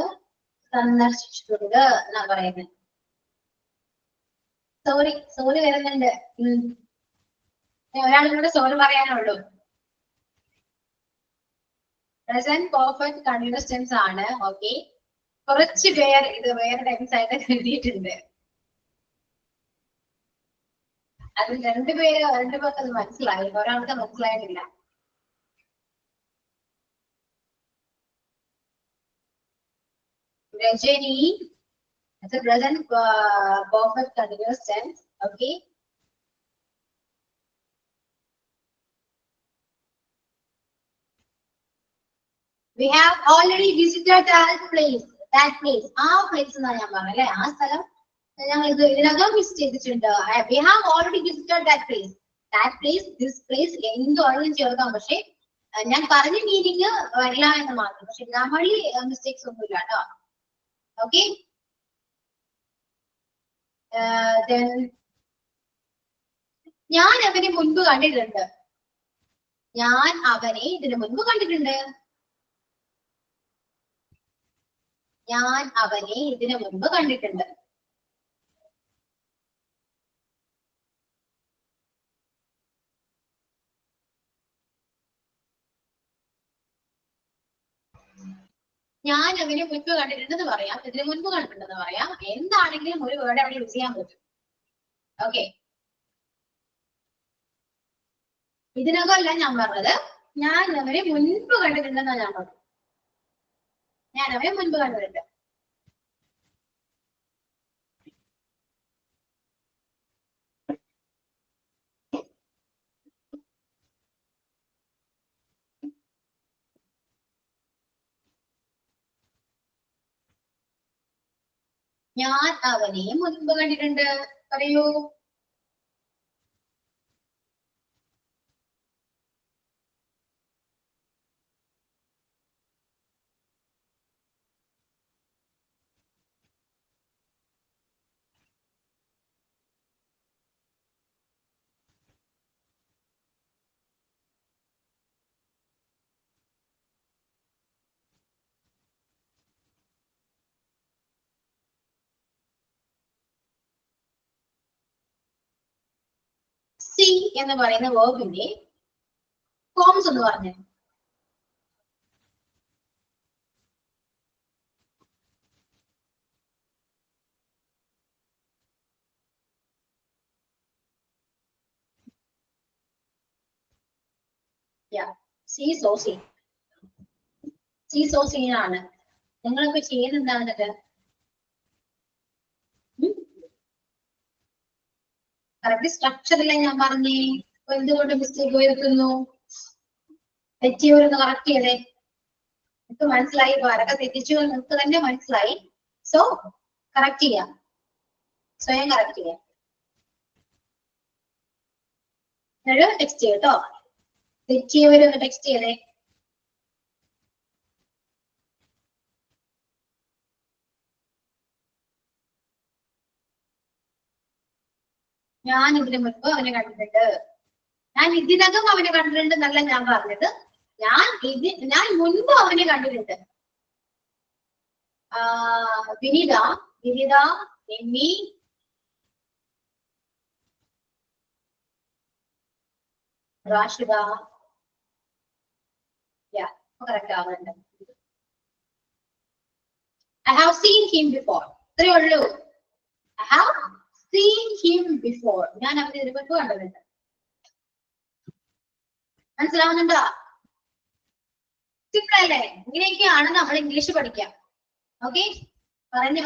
സന്ദർശിച്ചത് എന്നാ പറയുന്നത്. സോറി വരുന്നുണ്ട്. ഒരാളിനോട് സോറി പറയാനുള്ളൂ. പ്രസന്റ് പെർഫെക്റ്റ് കണ്ടിന്യൂസ് ടെൻസ് ആണ്. ഓക്കെ, കുറച്ച് പേർ ഇത് വേറെ ടെൻസ് ആയിട്ട് എഴുതിയിട്ടുണ്ട്. അതിൽ രണ്ടുപേർക്ക് അത് മനസ്സിലായി, ഒരാൾക്ക് മനസ്സിലായിട്ടില്ല. Rajani, it's a present perfect continuous tense. Okay. We have already visited that place. ആ place എന്നാ ഞാൻ പറഞ്ഞല്ലേ, ആ സ്ഥലം ഞങ്ങൾ ഇതിനകം വിസിറ്റ് ചെയ്തിട്ടുണ്ട്. We have already visited that place. That place, this place എന്തുവാണെങ്കിലും ചേർക്കാം. പക്ഷെ ഞാൻ പറഞ്ഞ മീനിങ് വരില്ല എന്ന് മാത്രം. പക്ഷെ ഗ്രാമർലി മിസ്റ്റേക്സ് ഒന്നുമില്ല കേട്ടോ. ഓക്കെ, ഞാൻ അവനെ മുൻപ് കണ്ടിട്ടുണ്ട്. ഞാൻ അവനെ ഇതിനു മുൻപ് കണ്ടിട്ടുണ്ട്. ഞാൻ അവനെ ഇതിനു മുൻപ് കണ്ടിട്ടുണ്ട്. ഞാൻ അവനെ മുൻപ് കണ്ടിട്ടുണ്ടെന്ന് പറയാം, ഇതിനു മുൻപ് കണ്ടിട്ടുണ്ടെന്ന് പറയാം. എന്താണെങ്കിലും ഒരു വേർഡ് അവിടെ യൂസ് ചെയ്യാൻ പറ്റും. ഓക്കെ, ഇതിനകമല്ല ഞാൻ പറഞ്ഞത്. ഞാൻ അവനെ മുൻപ് കണ്ടിട്ടുണ്ടെന്നാണ് ഞാൻ പറഞ്ഞത്. ഞാൻ അവനെ മുൻപ് കണ്ടിട്ടുണ്ട്. ഞാൻ അവനെ മുൻപ് കണ്ടിട്ടുണ്ട്. പറയൂ. സി എന്ന് പറയുന്ന വേർബിന്റെ ഫോംസ് എന്ന് പറഞ്ഞു. ആണ്. നിങ്ങളിപ്പോ ചെയ്യുന്നത് എന്താണെന്നിട്ട് കറക്റ്റ് സ്ട്രക്ചറിലെ ഞാൻ പറഞ്ഞേ. എന്തുകൊണ്ട് മിസ്റ്റേക്ക് വരുത്തുന്നു? തെറ്റിയവരൊന്ന് കറക്റ്റ് ചെയ്തേ. എനിക്ക് മനസ്സിലായി, ആരൊക്കെ തെറ്റിച്ചു നിങ്ങൾക്ക് തന്നെ മനസ്സിലായി. സോ കറക്റ്റ് ചെയ്യാം, സ്വയം കറക്റ്റ് ചെയ്യാം. ടെക്സ്റ്റ് ചെയ്യട്ടോ. തെറ്റിയവരൊന്ന് ടെക്സ്റ്റ് ചെയ്തേ. ഞാൻ ഇതിനു മുൻപ് അവനെ കണ്ടിട്ടുണ്ട്. ഞാൻ ഇതിനകം അവനെ കണ്ടിട്ടുണ്ട് എന്നല്ല ഞാൻ പറഞ്ഞത്. ഞാൻ മുൻപ് അവനെ കണ്ടിട്ടുണ്ട്. വിനീത, നിമ്മി, റാഷിദ, കറക്റ്റ് ആവുന്നുണ്ട്. I have seen him before. ഇത്രയേ ഉള്ളൂ. I have seen him before. ഞാൻ അവനെ ഇതിനു മുൻപ് കണ്ടിട്ടുണ്ട്. മനസ്സിലാവുന്നുണ്ടോ? സിമ്പിൾ അല്ലേ? ഇങ്ങനെയൊക്കെയാണ് നമ്മൾ ഇംഗ്ലീഷ് പഠിക്കാം. ഓക്കെ, പറഞ്ഞ്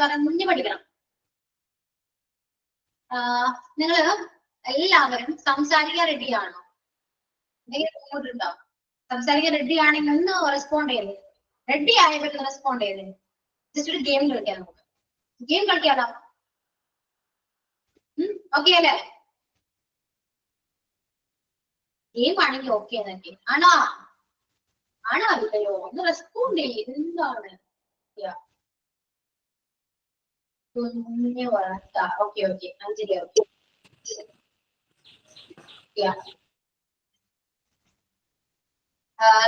പഠിക്കണം. നിങ്ങള് എല്ലാവരും സംസാരിക്കാൻ റെഡിയാണോ? എന്തെങ്കിലും ഉണ്ടോ? സംസാരിക്കാൻ റെഡി ആണെങ്കിൽ ഒന്ന് റെസ്പോണ്ട് ചെയ്തേ. റെഡി ആയപ്പോൾ റെസ്പോണ്ട് ചെയ്തേ. ജസ്റ്റ് ഒരു ഗെയിം കളിക്കാം. നമുക്ക് ഗെയിം കളിക്കാലോ? ഓക്കെ അല്ലേ? ഗെയിം ആണെങ്കിൽ ഓക്കെ എന്നൊക്കെ ആണോ ആണോ അല്ലയോ ഒന്ന് റെസ്പോണ്ട് ചെയ്യും എന്താണ് കുഞ്ഞു വളർത്ത okay okay Anjali okay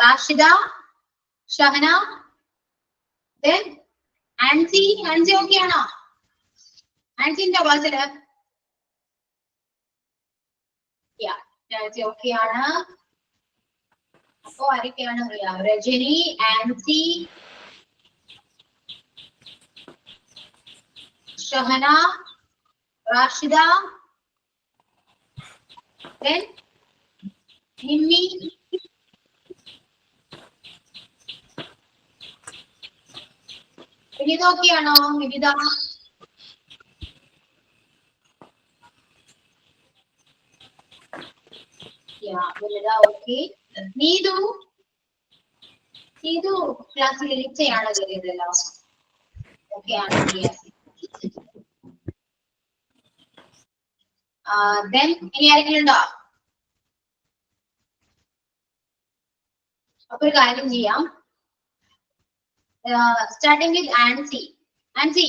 Rashida Shahana Ancy Ancy okay ആണോ ആൻസിന്റെ ക്ലാസ്സില് ആൻസി ഓക്കെ ആണ് അപ്പോ ആരൊക്കെയാണ് അറിയാം രജനി ആൻസി ഷഹന റാഷിദ നിമ്മി വിനിത ഓക്കെയാണോ വിനിത വിനിത ഓക്കെ നീതു നീതു ക്ലാസ്സിൽ ഇച്ചയാണോ കയറിയതല്ലോ ഓക്കെ ആണ് ഇനി ആരെങ്കിലും ഉണ്ടോ അപ്പൊ ഒരു കാര്യം ചെയ്യാം starting with Ancy Ancy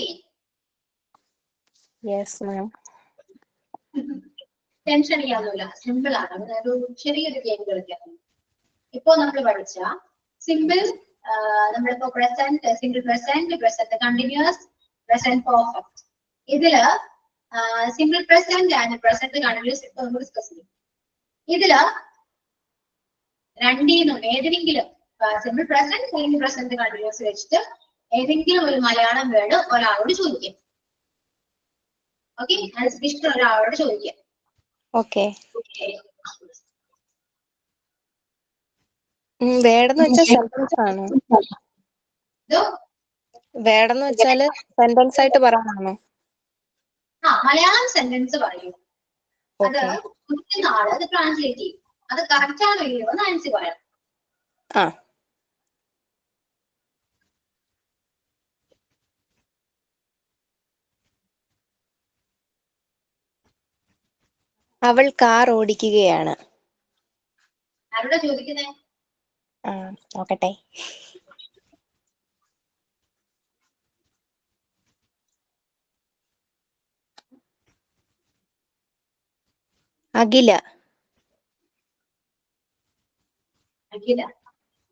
yes ma'am. Tension അടിക്കാനൊന്നുമില്ല സിമ്പിൾ ആണ് അതായത് ചെറിയൊരു ഗെയിം കളിക്കാം ഇപ്പൊ നമ്മൾ പഠിച്ച സിമ്പിൾ നമ്മളിപ്പോ present single present continuous present perfect ഇതില് single present and present continuous ഇപ്പൊ നമ്മൾ ഡിസ്കസ് ചെയ്യും ഇതില് രണ്ടീന്നും ഏതെങ്കിലും സിമ്പിൾ പ്രസന്റ് അല്ലെങ്കിൽ പ്രസന്റ് കണ്ടിന്യൂസ് വെച്ചിട്ട് ഏതെങ്കിലും ഒരു മലയാളം വേർഡ് ഒരാളോട് ചോദിക്കാം ഓക്കെ ഇഷ്ടം ഒരാളോട് ചോദിക്കാം ഓക്കെ. വേടെന്ന് വെച്ചാൽ സെന്റൻസ് ആണ്. വേടെന്ന് വെച്ചാല് സെന്റൻസ് ആയിട്ട് പറയാനാണോ? മലയാളം സെന്റൻസ് പറയൂ അത് നാളെ അത് ട്രാൻസ്ലേറ്റ് ചെയ്യും അത് കറക്റ്റ് ആണോ ഇല്ലയോ എന്ന് ആൻസി പറയാം. അവൾ കാർ ഓടിക്കുകയാണ്. ആരോടാ ചോദിക്കുന്നേ? നോക്കട്ടെ. അഖില. അഖില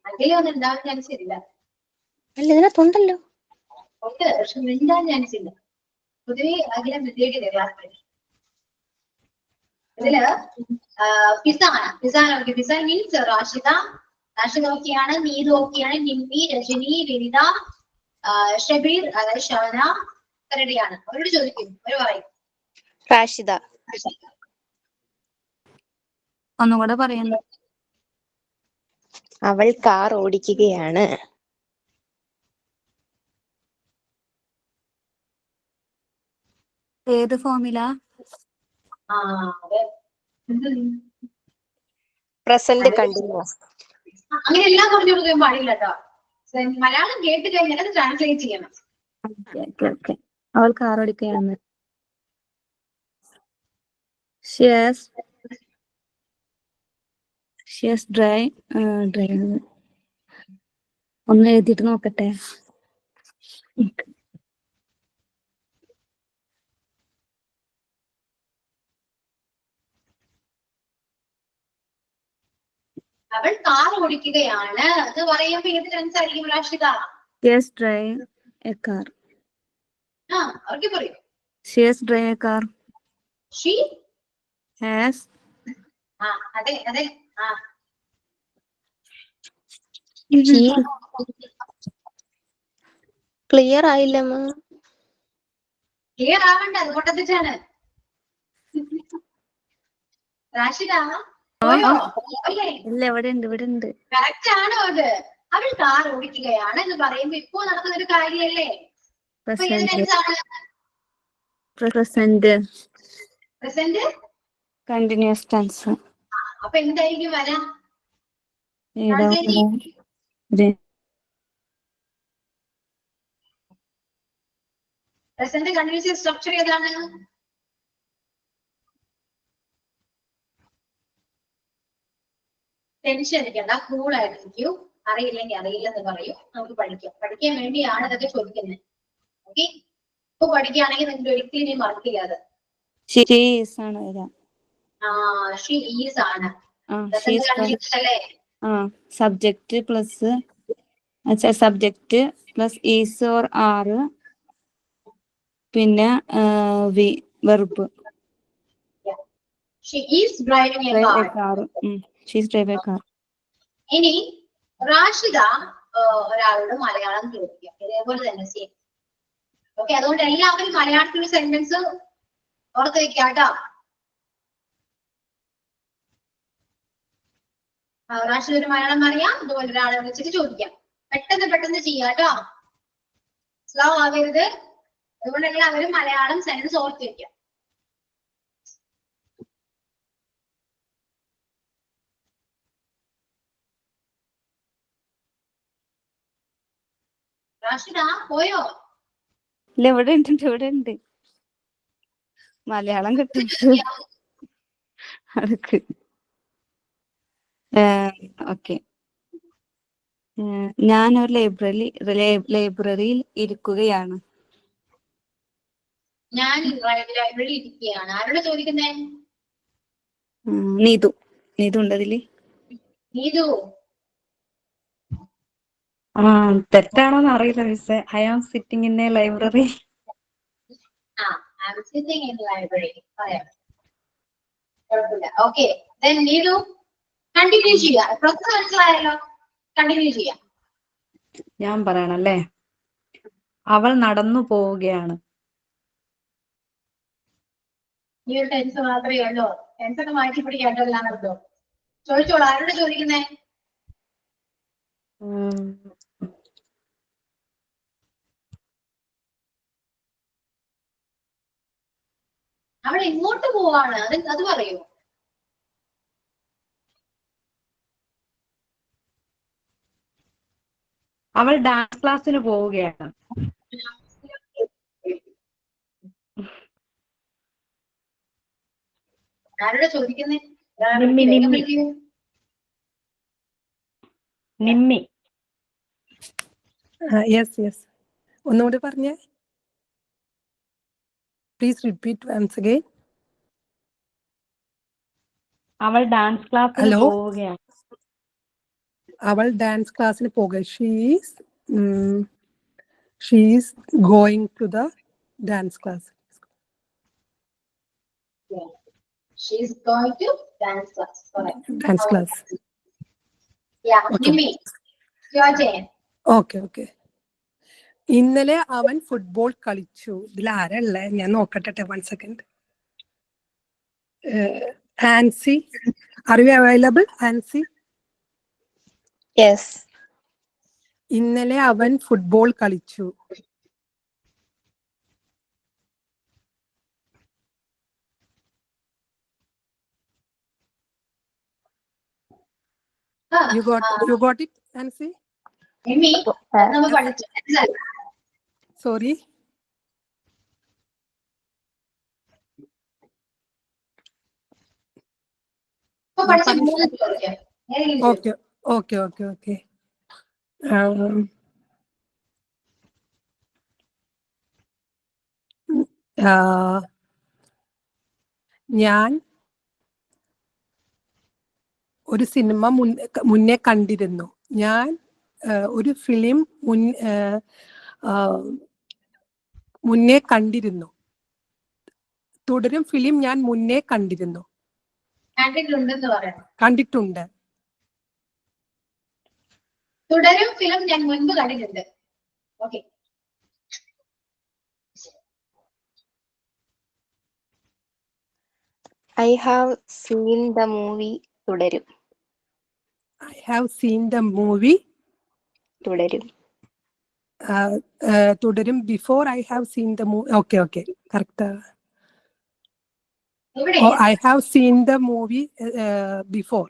അഖില ഒന്നും ഉണ്ടാവാൻ ചാൻസ് ഇല്ല. അല്ല ഇതിനകത്തുണ്ടല്ലോ. ഉണ്ട് പക്ഷെ മിണ്ടാൻ ചാൻസ് ഇല്ല. പൊതുവെ അഖില മിണ്ടേക്കില്ല ക്ലാസ്സിൽ. ഇതില് ഫിസാൻ ഓക്കെ. ഫിസാൻ മീൻസ് റാഷിദ ഓക്കെയാണ്. നീതു ഓക്കെയാണ്. നിമ്മി രജനി വിനിത ഷബീർ അതായത് ഷവന റെഡിയാണ്. അവരോട് ചോദിക്കും ഒരു പറയും. റാഷിദ. ഒന്നുകൂടെ പറയുന്നു. അവൾ കാർ ഓടിക്കുകയാണ്. ഏത് ഫോമിലാ? Present continuous. അങ്ങനെ എല്ലാം പറഞ്ഞു കൊടുക്കാൻ പാടില്ല കേട്ടോ. മലയാളം കേട്ട് കഴിഞ്ഞാൽ അത് ട്രാൻസ്ലേറ്റ് ചെയ്യണം. അവൾ കാർ ഓടിക്കുകയാണ്. ഒന്ന് എഴുതിയിട്ട് നോക്കട്ടെ. അവൾ കാർ ഓടിക്കുകയാണ് എന്ന് പറയുമ്പോ ഏത് ടെൻസ് ആയിരിക്കും Rashida? Yes, drive a car. അവർക്ക് പറയും. She has drive a car. She has. അതെ അതെ. ക്ലിയർ ആയില്ല. ക്ലിയർ ആവണ്ട, അത് പൊട്ടത്തിച്ചാണ്. റാഷിദ ഇല്ല, ഇവിടെ ഉണ്ട്. കറക്റ്റ് ആണോ അത്? അവൾ കാർ ഓടിക്കുകയാണ് എന്ന് പറയുമ്പോ ഇപ്പോ നടക്കുന്ന ഒരു കാര്യമല്ലേ? Present continuous tense. അപ്പൊ എന്തായിരിക്കും വരാ? പ്രസന്റ് കണ്ടിന്യൂസ് സ്ട്രക്ചർ ഏതാണ്? ടെൻഷൻ അടിക്കണ്ട, കൂൾ ആയിട്ടിരിക്കൂ. അറിയില്ലെങ്കിൽ അറിയില്ലെന്ന് പറയൂ, നമുക്ക് പഠിക്കാം. പഠിക്കാൻ വേണ്ടിയാണ് ഇതൊക്കെ ചോദിക്കുന്നത്. ഓക്കെ, ഇപ്പൊ പഠിക്കുകയാണെങ്കിൽ നിങ്ങൾക്ക് ഒരിക്കലും നീ മറക്കില്ല അത്. ഷീസ് ആണ് വരാ. ഷീ ഈസ് ആണ്. ഷീസ് അല്ലേ? Subject plus subject plus is or ആറ്, പിന്നെ verb. She is driving a car. She is driving a car. ഇനി റാഷിദ ഒരാളോട് മലയാളം ചോദിക്കുക, ഇതേപോലെ തന്നെ സെയിം. ഓക്കെ, അതുകൊണ്ട് എല്ലാവരും മലയാളത്തിൽ സെന്റൻസ് ഓർത്ത് വെക്കാട്ടോ. റാഷിദ ഒരു മലയാളം അറിയാം, ഇതുപോലെ ഒരാളെ വിളിച്ചിട്ട് ചോദിക്കാം. പെട്ടെന്ന് പെട്ടെന്ന് ചെയ്യാട്ടോ, സ്ലോ ആവരുത്. അതുകൊണ്ട് എല്ലാവരും മലയാളം സെന്റൻസ് ഓർത്ത് വെക്കാം. റാഷിദ പോയോ? ഇല്ല, ഇവിടെ ഉണ്ട്. മലയാളം കിട്ടും. ഓക്കെ. ഞാനൊരു ലൈബ്രറിയിൽ ഇരിക്കുകയാണ്. ഞാൻ ലൈബ്രറിയിൽ ഇരിക്കുകയാണ്. ആരോട് ചോദിക്കുന്നേ? നീതു ഉണ്ട് അതില്. നീതു തെറ്റാണോന്ന് അറിയില്ല മിസ്സേ. I am sitting in a library. I am sitting in the library. പറയാം, കുഴപ്പമില്ല. ഓക്കെ, then നീതു കണ്ടിന്യൂ ചെയ്യാം. പ്രശ്നം മനസ്സിലായല്ലോ, കണ്ടിന്യൂ ചെയ്യാം. ഞാൻ പറയണല്ലേ, അവൾ നടന്നു പോവുകയാണ്. ഈ ഒരു ടെൻസ് മാത്രമേ ഉള്ളൂ. ടെൻസ് ഒക്കെ മാറ്റി പിടിക്കാട്ടോ എല്ലാവർക്കും. ചോദിച്ചോളൂ, ആരോട് ചോദിക്കുന്നേ? അവൾ എങ്ങോട്ട് പോവാണ്, അത് പറയൂ. അവൾ ഡാൻസ് ക്ലാസ്സിന് പോവുകയാണ്. ആരോട് ചോദിക്കുന്നേ? നിമ്മി. യെസ് ഒന്നുകൂടി പറഞ്ഞേ. Please repeat once again. അവൾ ഡാൻസ് ക്ലാസ്സിന് പോവുകയാണ്. അവൾ ഡാൻസ് ക്ലാസ്സിന് പോകുക. She's going to the dance class. She is going to dance class. Correct. Dance class. Yeah. Nimi, your turn. Okay. ഇന്നലെ അവൻ ഫുട്ബോൾ കളിച്ചു. ഇതിൽ ആരല്ലേ? ഞാൻ നോക്കട്ടെ, 1 second. Ancy, are you available? Ancy. Yes. ഇന്നലെ അവൻ ഫുട്ബോൾ കളിച്ചു. You got it, Nancy? Nimi, നമ്മൾ പഠിച്ചു. Sorry. പഠിച്ച മൂന്ന് ചോദിക്കാം. Okay. ഞാൻ ഒരു സിനിമ മുന്നേ കണ്ടിരുന്നു. ഞാൻ ഒരു ഫിലിം മുന്നേ കണ്ടിരുന്നു. തുടരും ഫിലിം ഞാൻ മുന്നേ കണ്ടിരുന്നു. കണ്ടിട്ടുണ്ട്. തുടരും ഫിലിം ഞാൻ മുൻപ് കണ്ടിട്ടുണ്ട്. Okay. I have seen the movie തുടരും. I have seen the movie തുടരും. തുടരും before I have seen the movie. Okay, correct. I have seen the movie before.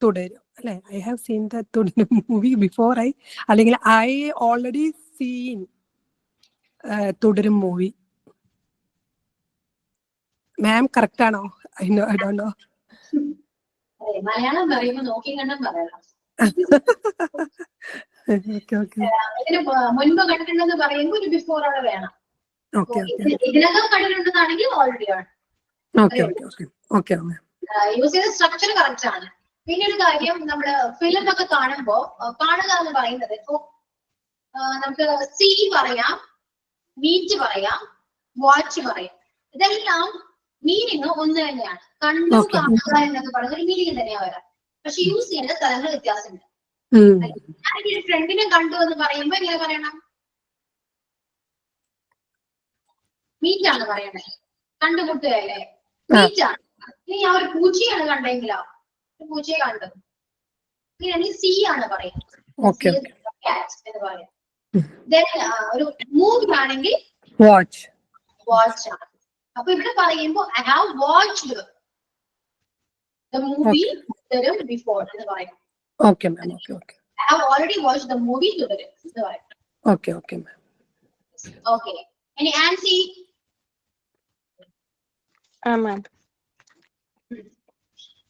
തുടരും അല്ലെ? I have seen the movie before അല്ലെങ്കിൽ I already seen തുടരും മൂവി. മാം കറക്റ്റ് ആണോ? I don't know. മലയാളം പറയുമ്പോൾ നോക്കി കണ്ടും പറയണം. ഓക്കെ ഓക്കെ ഇതിന് മുൻപ് കണ്ടിട്ടുണ്ടെന്ന് പറയുമ്പോൾ ഒരു ബിഫോർ അവിടെ വേണം. ഓക്കെ ഇതിനകം കണ്ടിട്ടുണ്ടെന്നാണെങ്കിൽ ഓൾറെഡി ആണ്. Okay okay okay okay use ചെയ്ത സ്ട്രക്ചർ കറക്റ്റ് ആണ്. പിന്നെ ഒരു കാര്യം, നമ്മള് ഫിലിം ഒക്കെ കാണുമ്പോ കാണുക എന്ന് പറയുന്നത് ഇപ്പോ നമുക്ക് സീ പറയാം, മീറ്റ് പറയാം, വാച്ച് പറയാം. ഇതെല്ലാം മീനിങ് ഒന്ന് തന്നെയാണ്. കണ്ടു കാണുക എന്നൊക്കെ പറയുന്ന ഒരു മീനിങ് തന്നെയാ വരാം. പക്ഷെ യൂസ് ചെയ്യേണ്ട സ്ഥലങ്ങൾ വ്യത്യാസമുണ്ട്. ഞാനെന്റെ ഫ്രണ്ടിനെ കണ്ടു എന്ന് പറയുമ്പോ എങ്ങനെ പറയണം? മീറ്റ് ആണ് പറയണേ. കണ്ടുമുട്ടുകയല്ലേ, മീറ്റ് ആണ്. ഇനി ഞാൻ ഒരു പൂച്ചയാണ് കണ്ടെങ്കിലോ, ഒരു പൂച്ചയെ കണ്ടു, ഇങ്ങനെയാണെങ്കിൽ സീ ആണ് പറയുന്നത്, എന്ന് പറയാം. ഒരു മൂവി ആണെങ്കിൽ വാച്ച് വാച്ച് ആണ്. അപ്പൊ ഇവിടെ പറയുമ്പോ I have watched the movie തുടരും ബിഫോർ എന്ന് പറയും. Okay ma'am. Okay okay I have already watched the movie തുടരും എന്ന് പറയും. Okay okay ma'am. ഓക്കെ, ഇനി ആൻസി.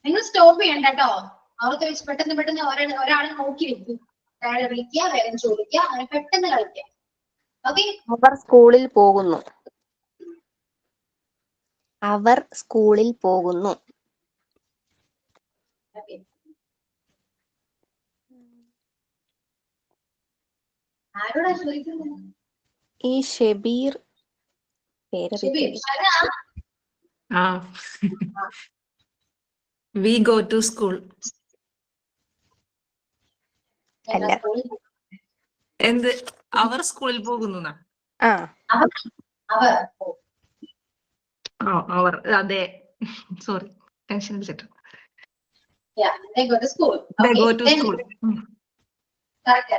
നിങ്ങൾ സ്റ്റോപ്പ് ചെയ്യണ്ട കേട്ടോ. അവർക്ക് വെച്ച് പെട്ടെന്ന് പെട്ടെന്ന് ഒരാളെ നോക്കി വെക്കും. ഒരാളെ വിളിക്കുക, വേഗം ചോദിക്കുക, അങ്ങനെ പെട്ടെന്ന് കളിക്കുക. ഓക്കെ. അവർ സ്കൂളിൽ പോകുന്നു. അവർ സ്കൂളിൽ പോകുന്നു. ആരോടാ ചോദിക്കുന്നത്? ഈ ഷെബീർ പേര് വി ഗോ ടു സ്കൂൾ. അല്ല. എന്ത് അവർ സ്കൂളിൽ പോകുന്നു? അവർ, അതെ, സോറി, ടെൻഷൻ അടിച്ചിട്ട്. They go to school. They go to school. Correct.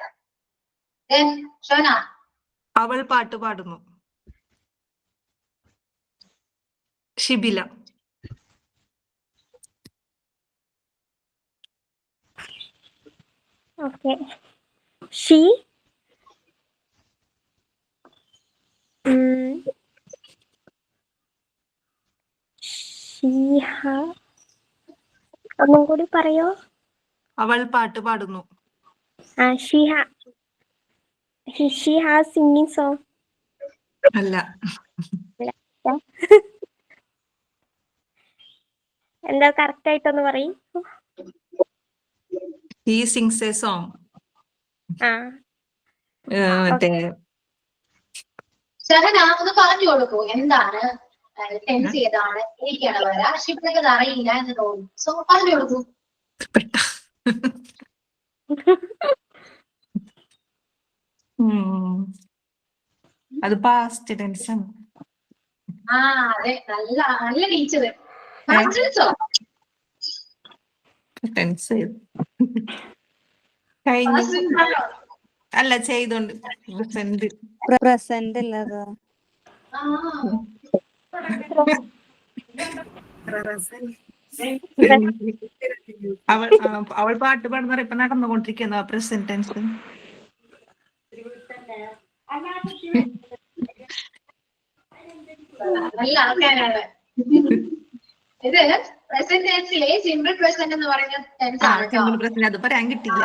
Then Shona. അവൾ പാട്ട് പാടുന്നു. ഷിബില. Okay. She ഒന്നും കൂടി പറയോ? അവൾ പാട്ട് പാടുന്നു. She has singing song. അല്ല. എന്താ കറക്റ്റ് ആയിട്ടൊന്ന് പറയും. He sings a song. മറ്റേ ശരന ഒന്ന് പറഞ്ഞു കൊടുക്കൂ, എന്താണ് ടെൻസ് ഏതാണ്, എനിക്കാണ് വരാ, ഷിപ്പിനൊക്കെ അത് അറിയില്ല എന്ന് തോന്നുന്നു. സോ പറഞ്ഞു കൊടുക്കൂ. അത് പാസ്റ്റ് ടെൻസ് ആണ്. അതെ, നല്ല ടീച്ചർ. ടെൻസ് അല്ല, ചെയ്തോണ്ട് പ്രസന്റ് അല്ലതാ. അവൾ പാട്ട് പാടുന്ന ഇപ്പൊ നടന്നുകൊണ്ടിരിക്കുന്ന പ്രസന്റ് ടെൻസ്. നല്ല ആൾക്കാരാണ്. ഇത് പ്രസന്റ് ടെൻസിലെ സിമ്പിൾ പ്രസന്റ് എന്ന് പറയുന്ന ടെൻസ് ആണ്. അത് പറയാൻ കിട്ടിയില്ല.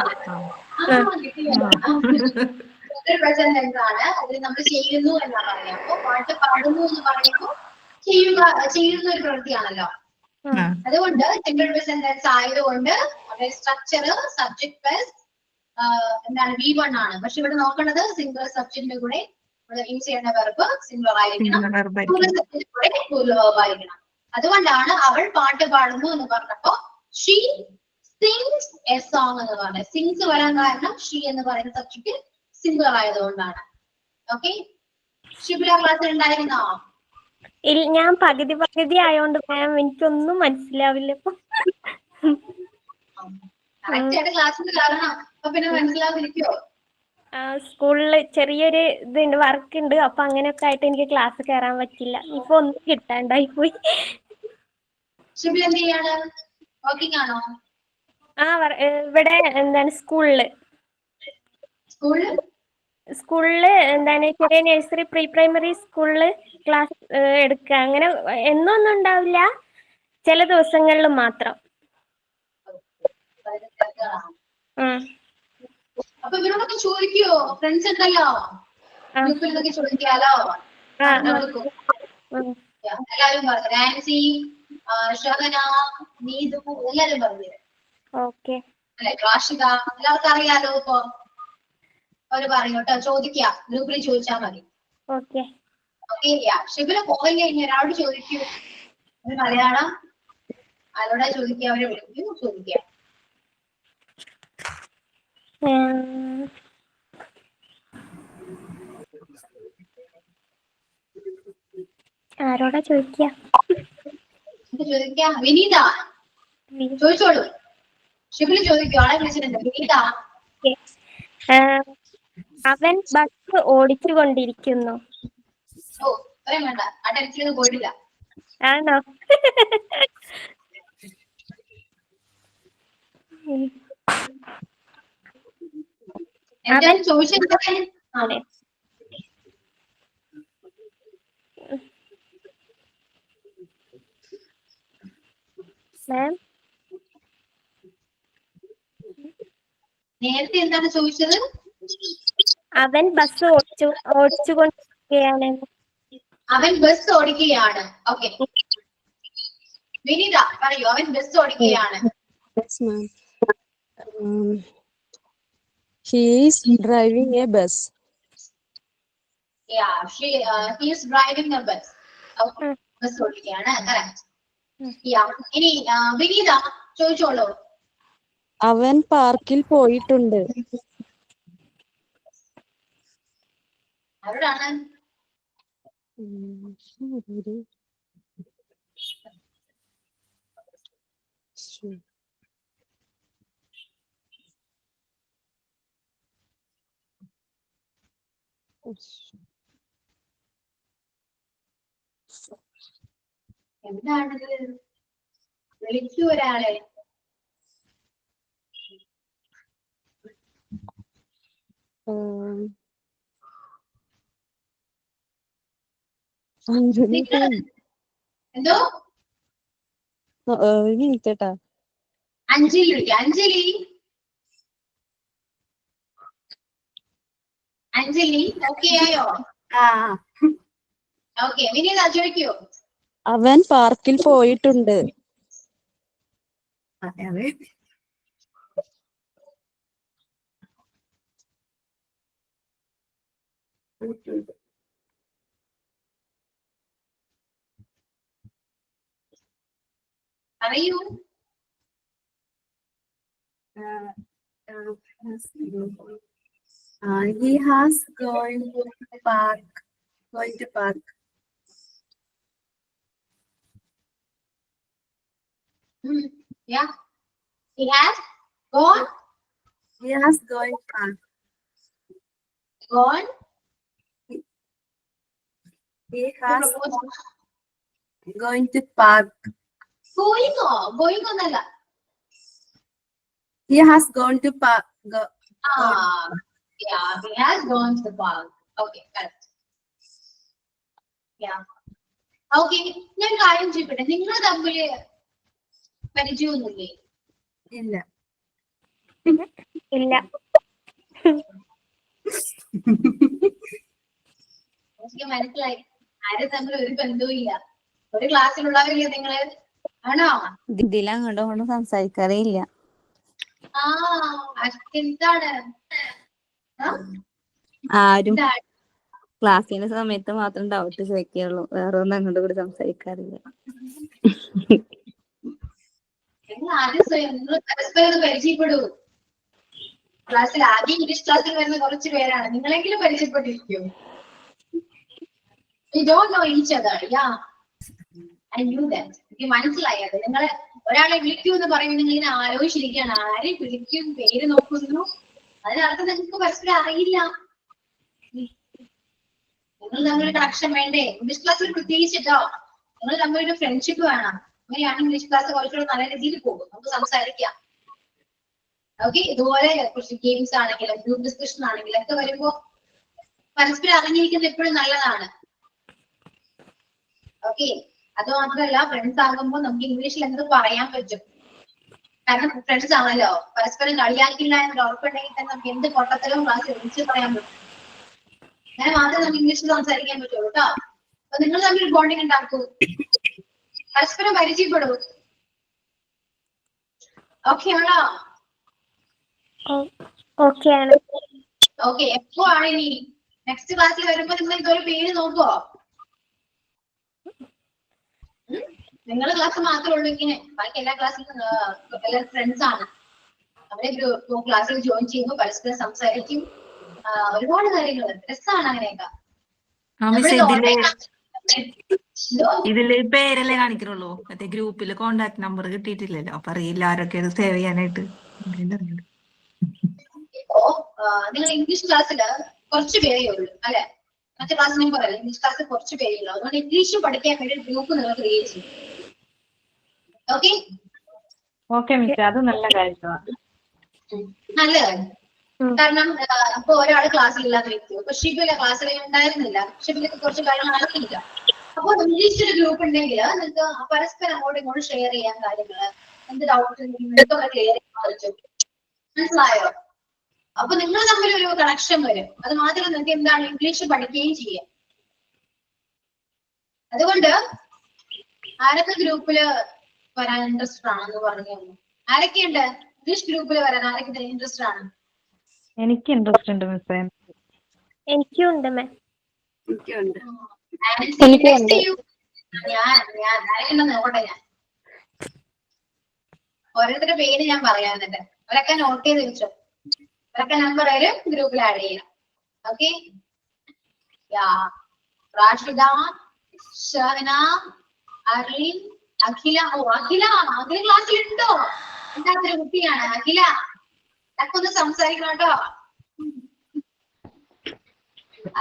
സിമ്പിൾ പ്രസന്റ് ടെൻസ് ആണ്. അതിൽ നമ്മൾ ചെയ്യുന്നു എന്നാണ് പറയാം. അപ്പൊ പാട്ട് പാടുന്നു എന്ന് പറയുമ്പോൾ ചെയ്യുന്ന ഒരു പ്രവൃത്തിയാണല്ലോ. അതുകൊണ്ട് സിമ്പിൾ പ്രസന്റ് ടെൻസ് ആയതുകൊണ്ട് അവിടെ സ്ട്രക്ചർ സബ്ജക്ട് പ്ലസ് എന്താണ് V1 ആണ്. പക്ഷെ ഇവിടെ നോക്കേണ്ടത് സിംഗുലർ സബ്ജക്റ്റിന്റെ കൂടെ യൂസ് ചെയ്യേണ്ട വെർബ് സിംഗുലർ ആയിരിക്കണം, ആയിരിക്കണം. അതുകൊണ്ടാണ് അവൾ പാട്ട് പാടുന്നു എന്ന് പറഞ്ഞപ്പോ ഷീ സിങ്സ് എ സോങ് എന്ന് പറഞ്ഞത്. സിങ്സ് വരാൻ കാരണം ഷീ എന്ന് പറയുന്ന സബ്ജക്ട് സിംഗുലർ ആയതുകൊണ്ടാണ്. ഓക്കെ, ഷിബില ക്ലാസ്സിൽ ഉണ്ടായിരുന്നോ? ഞാൻ പകുതി ആയോണ്ട് മാം എനിക്കൊന്നും മനസ്സിലാവില്ല. കറക്റ്റ് ആയിട്ട് ക്ലാസ്സിൽ കാരണം അപ്പൊ പിന്നെ മനസ്സിലാതിരിക്കോ? സ്കൂളില് ചെറിയൊരു ഇതുണ്ട്, വർക്ക് ഉണ്ട്. അപ്പൊ അങ്ങനെയൊക്കെ ആയിട്ട് എനിക്ക് ക്ലാസ് കയറാൻ പറ്റില്ല. ഇപ്പൊ ഒന്നും കിട്ടാണ്ടായി പോയി. ഷിബില എന്ത് ചെയ്യാണ്? വർക്കിംഗ് ആണോ? ഇവിടെ എന്താണ് സ്കൂളില് എന്താണ് ചെറിയ നഴ്സറി പ്രീ പ്രൈമറി സ്കൂളില് ക്ലാസ് എടുക്കുക. അങ്ങനെ എന്നൊന്നും ഉണ്ടാവില്ല, ചില ദിവസങ്ങളിൽ മാത്രം. ചോദിക്കോ? ഫ്രണ്ട്സ് ഉണ്ടല്ലോ, ഗ്രൂപ്പിൽ നിന്നൊക്കെ ചോദിക്കാലോ. പറഞ്ഞു കൊടുക്കും. എല്ലാരും പറഞ്ഞു. നാൻസി, ഷഹന, നീതു എല്ലാരും പറഞ്ഞു. ഓക്കെ. അല്ലെ കാർഷിക എല്ലാവർക്കും അറിയാലോ. ഇപ്പൊ അവര് പറയും കേട്ടോ, ചോദിക്കുക, ഗ്രൂപ്പിൽ ചോദിച്ചാൽ മതി. ഓക്കെ. ഓക്കെ. ഷിബില് പോകല്ലേ, ഇനി ഒരാളോട് ചോദിക്കൂ. ഒരു മലയാളം ആരോടാ ചോദിക്കുക? അവരെ വിളിക്കൂ, ചോദിക്കുക. ആരോടാ ചോദിക്കുക? ചോദിക്കാം. വിനീത ചോദിച്ചോളൂ. ഷിബില് ചോദിക്കൂ. ആളെ വിളിച്ചിട്ടുണ്ട്. വിനീത. അവൻ ബസ് ഓടിച്ചു കൊണ്ടിരിക്കുന്നു. ഓ, പറയാൻ വേണ്ട, ആ ടെൻഷനൊന്നും പോയിട്ടില്ല. ആണോ? എന്തായാലും ചോദിച്ചത് നേരത്തെ എന്താണ് ചോദിച്ചത്? അവൻ ബസ് ഓടിച്ചുകൊണ്ടിരിക്കുകയാണ്. അവൻ ബസ് ഓടിക്കുകയാണ്. ഓക്കെ. വിനീത പറയൂ. അവൻ bus ഓടിക്കുകയാണ്. Yes, ma'am. He is driving a bus. Yeah, he is driving a bus. Okay. Bus ഓടിക്കുകയാണ്. Correct. Yeah. ഇനി വിനീത ചോദിച്ചോളൂ. അവൻ പാർക്കിൽ പോയിട്ടുണ്ട്. ആരോടാണ്? എന്താണിത്? വിളിക്കൂ ഒരാളെ. എന്തോ? ചേട്ടാ അഞ്ജലി വിളിക്കാം. അഞ്ജലി. അഞ്ജലി ഓക്കെ ആയോ? ഓക്കെ. വിനീത ചോദിക്കൂ. അവൻ പാർക്കിൽ പോയിട്ടുണ്ട്. പറയൂ. He has going to park. Yeah. He has gone. He has going park. Gone. He has going to park. Going ഒന്നല്ല. He has gone to park. Yeah, he has gone to the park. Okay, correct. Yeah. Okay, ഞാൻ കാര്യം ചെയ്യട്ടെ. നിങ്ങൾ തമ്മിൽ പരിചയമൊന്നുമില്ലേ? ഇല്ല. ഇല്ല. എനിക്ക് മനസ്സിലായി. ആരും തമ്മിൽ ഒരു ബന്ധവും ഇല്ല. ഒരു ക്ലാസ്സിലുള്ളവരില്ലേ നിങ്ങള്? ആണോ? ഇതിൽ അങ്ങോട്ടും ഇങ്ങോട്ടും സംസാരിക്കാറേ ഇല്ല. എന്താണ്? ആരും ക്ലാസ്സിന്റെ സമയത്ത് മാത്രം ഡൗട്ട് ചോദിക്കാറുള്ളൂ. വേറെ ഒന്നും അങ്ങോട്ടും കൂടി സംസാരിക്കാറില്ല. നിങ്ങൾ ആദ്യം നിങ്ങൾ പരസ്പരം പരിചയപ്പെടൂ. ക്ലാസ്സിൽ ആദ്യം ഇംഗ്ലീഷ് ക്ലാസ്സിൽ വരുന്ന കുറച്ച് പേരാണ്. നിങ്ങളെങ്കിലും പരിചയപ്പെട്ടിരിക്കൂ. You don't know each other. Yeah. I knew that. എനിക്ക് മനസ്സിലായത്. നിങ്ങളെ ഒരാളെ വിളിക്കൂ എന്ന് പറയുമ്പോൾ നിങ്ങൾ ഇങ്ങനെ ആലോചിച്ചിരിക്കുകയാണ്. ആരെ വിളിക്കും, പേര് നോക്കുന്നു. അതിനർത്ഥം നിങ്ങൾക്ക് പരസ്പരം അറിയില്ല. നിങ്ങൾ തമ്മിൽ കണക്ഷൻ വേണ്ടേ? ഇംഗ്ലീഷ് ക്ലാസ്സിൽ പ്രത്യേകിച്ചിട്ടോ. നിങ്ങൾ തമ്മിലൊരു ഫ്രണ്ട്ഷിപ്പ് വേണം. അങ്ങനെയാണ് ഇംഗ്ലീഷ് ക്ലാസ് കുറച്ചുകൂടെ നല്ല രീതിയിൽ പോകും. നമുക്ക് സംസാരിക്കാം. ഓക്കെ. ഇതുപോലെ കുറച്ച് ഗെയിംസ് ആണെങ്കിലും ഗ്രൂപ്പ് ഡിസ്കഷൻ ആണെങ്കിലും ഒക്കെ വരുമ്പോ പരസ്പരം അറിഞ്ഞിരിക്കുന്നത് എപ്പോഴും നല്ലതാണ്. ഓക്കെ. അത് മാത്രമല്ല, ഫ്രണ്ട്സ് ആകുമ്പോൾ നമുക്ക് ഇംഗ്ലീഷിൽ എന്ത് പറയാൻ പറ്റും. കാരണം ഫ്രണ്ട്സ് ആണല്ലോ, പരസ്പരം കളിയാക്കില്ല എന്ന് ഉറപ്പുണ്ടെങ്കിൽ തന്നെ നമുക്ക് എന്ത് പൊട്ടത്തിലും ക്ലാസ് വിളിച്ച് പറയാൻ പറ്റും. അങ്ങനെ മാത്രമേ നമുക്ക് ഇംഗ്ലീഷിൽ സംസാരിക്കാൻ പറ്റുള്ളൂ കേട്ടോ. അപ്പൊ നിങ്ങൾ തമ്മിൽ ബോണ്ടിങ് ഉണ്ടാക്കൂ, പരസ്പരം പരിചയപ്പെടൂ. ഓക്കെ ആണോ? ഓക്കെ ആണ്. ഓക്കെ, എപ്പോ ആണ് ഇനി നെക്സ്റ്റ് ക്ലാസ്സിൽ വരുമ്പോ നിങ്ങൾ ഇതൊരു പേര് നോക്കുവോ? നിങ്ങളുടെ ക്ലാസ് മാത്രമേ ഉള്ളൂ ഇങ്ങനെ, ബാക്കി എല്ലാ ക്ലാസ്സിലും എല്ലാ ഫ്രണ്ട്സ് ആണ്. അവരെ ക്ലാസ്സിൽ ജോയിൻ ചെയ്യുമ്പോൾ പരസ്പരം സംസാരിക്കും, ഒരുപാട് കാര്യങ്ങൾ രസമാണ് അങ്ങനെയൊക്കെ. ഇതില് പേരല്ലേ കാണിക്കുന്നുള്ളൂ, മറ്റേ ഗ്രൂപ്പില് കോണ്ടാക്ട് നമ്പർ കിട്ടിയിട്ടില്ലല്ലോ. അപ്പൊ അറിയില്ല ആരൊക്കെയാണ് സേവ് ചെയ്യാനായിട്ട്. ഇപ്പോ നിങ്ങൾ ഇംഗ്ലീഷ് ക്ലാസ്സില് കുറച്ച് പേരേ ഉള്ളൂ അല്ലെ? മറ്റേ ക്ലാസ് ഞാൻ പറയല്ലോ, ഇംഗ്ലീഷ് ക്ലാസ്സിൽ കുറച്ച് പേരേ ഉള്ളൂ. അതുകൊണ്ട് ഇംഗ്ലീഷ് പഠിക്കാൻ വേണ്ടി ഗ്രൂപ്പ് നിങ്ങൾ ക്രിയേറ്റ് ചെയ്യും. ഓക്കെ ഓക്കെ മിസ്, അത് നല്ല കാര്യമാണ്. നല്ല കാര്യം. കാരണം ഇപ്പൊ ഒരാള് ക്ലാസ്സിലില്ലാതെ വ്യക്തി, ഇപ്പൊ ഷിബില ക്ലാസ്സിൽ ഉണ്ടായിരുന്നില്ല, ഷിബിലൊക്കെ കുറച്ച് കാര്യങ്ങൾ അറിയില്ല. അപ്പൊ ഇംഗ്ലീഷിൽ ഗ്രൂപ്പ് ഉണ്ടെങ്കിൽ നിങ്ങൾക്ക് പരസ്പരം അങ്ങോട്ടും ഇങ്ങോട്ടും ഷെയർ ചെയ്യാൻ കാര്യങ്ങള്, എന്ത് ഡൗട്ട് നിങ്ങൾക്കൊക്കെ ക്ലിയർ ചെയ്യാൻ പറ്റും. മനസ്സിലായോ? അപ്പൊ നിങ്ങൾ തമ്മിൽ ഒരു കണക്ഷൻ വരും. അത് മാത്രമല്ല നിങ്ങൾക്ക് എന്താണ് ഇംഗ്ലീഷ് പഠിക്കുകയും ചെയ്യാം. അതുകൊണ്ട് ആരൊക്കെ ഗ്രൂപ്പില് വരാൻ ഇൻട്രസ്റ്റഡ് ആണെന്ന് പറഞ്ഞു? ആരൊക്കെയുണ്ട് ഇംഗ്ലീഷ് ഗ്രൂപ്പിൽ വരാൻ? ആരൊക്കെ ഇൻട്രസ്റ്റഡ് ആണ്? എനിക്ക് ഇൻട്രസ്റ്റ് ഉണ്ട് മിസ്സേ. എനിക്കും ഉണ്ട് മാം. ഞാൻ ആരൊക്കെയുണ്ടെന്ന് നോക്കട്ടെ. ഞാൻ ഓരോരുത്തരുടെ പേര് ഞാൻ പറയാം, എന്നിട്ട് അവരൊക്കെ നോട്ട് ചെയ്ത് വെച്ചോ. അവരൊക്കെ നമ്പർ വരും, ഗ്രൂപ്പിൽ ആഡ് ചെയ്യണം. ഓക്കെ, റാഷിദ, ഷഹന, അർലിൻ, അഖില. ഓ അഖില, അഖില ക്ലാസ്സിലുണ്ടോ? എന്താത്തൊരു കുട്ടിയാണ് അഖില. അതൊക്കെ ഒന്ന് സംസാരിക്കണം കേട്ടോ.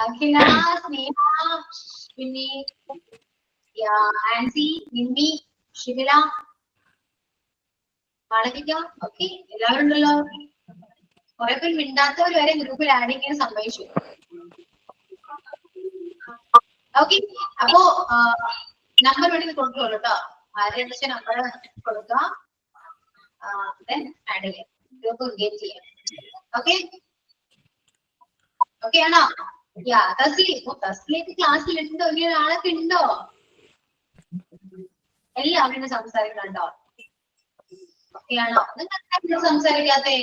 അഖില, സ്നേഹ, പിന്നെ ആൻസി, നിമ്മി, ഷിബില, മാളവിക. ഓക്കെ, എല്ലാവരും ഉണ്ടല്ലോ. കുറെ പേര് മിണ്ടാത്തവർ വരെ ഗ്രൂപ്പിൽ ആഡ് ചെയ്യാൻ സംഭവിച്ചു. ഓക്കെ, അപ്പോ നമ്പർ വേണമെങ്കിൽ കൊടുത്തോളൂ കേട്ടോ. ആരുടെ നമ്പർ കൊടുക്കുക, ആഡ് ചെയ്യാം, ഗ്രൂപ്പ് എൻഗേജ് ചെയ്യാം. ഓക്കെ, ഓക്കെ ആണോ? തസ്ലീം ക്ലാസ്സിൽ ഉണ്ടോ? ഇങ്ങനെ ആളൊക്കെ ഉണ്ടോ? എല്ലാവരും സംസാരിക്കണോ? ഓക്കെ ആണോ? നിങ്ങൾ സംസാരിക്കാത്തേ?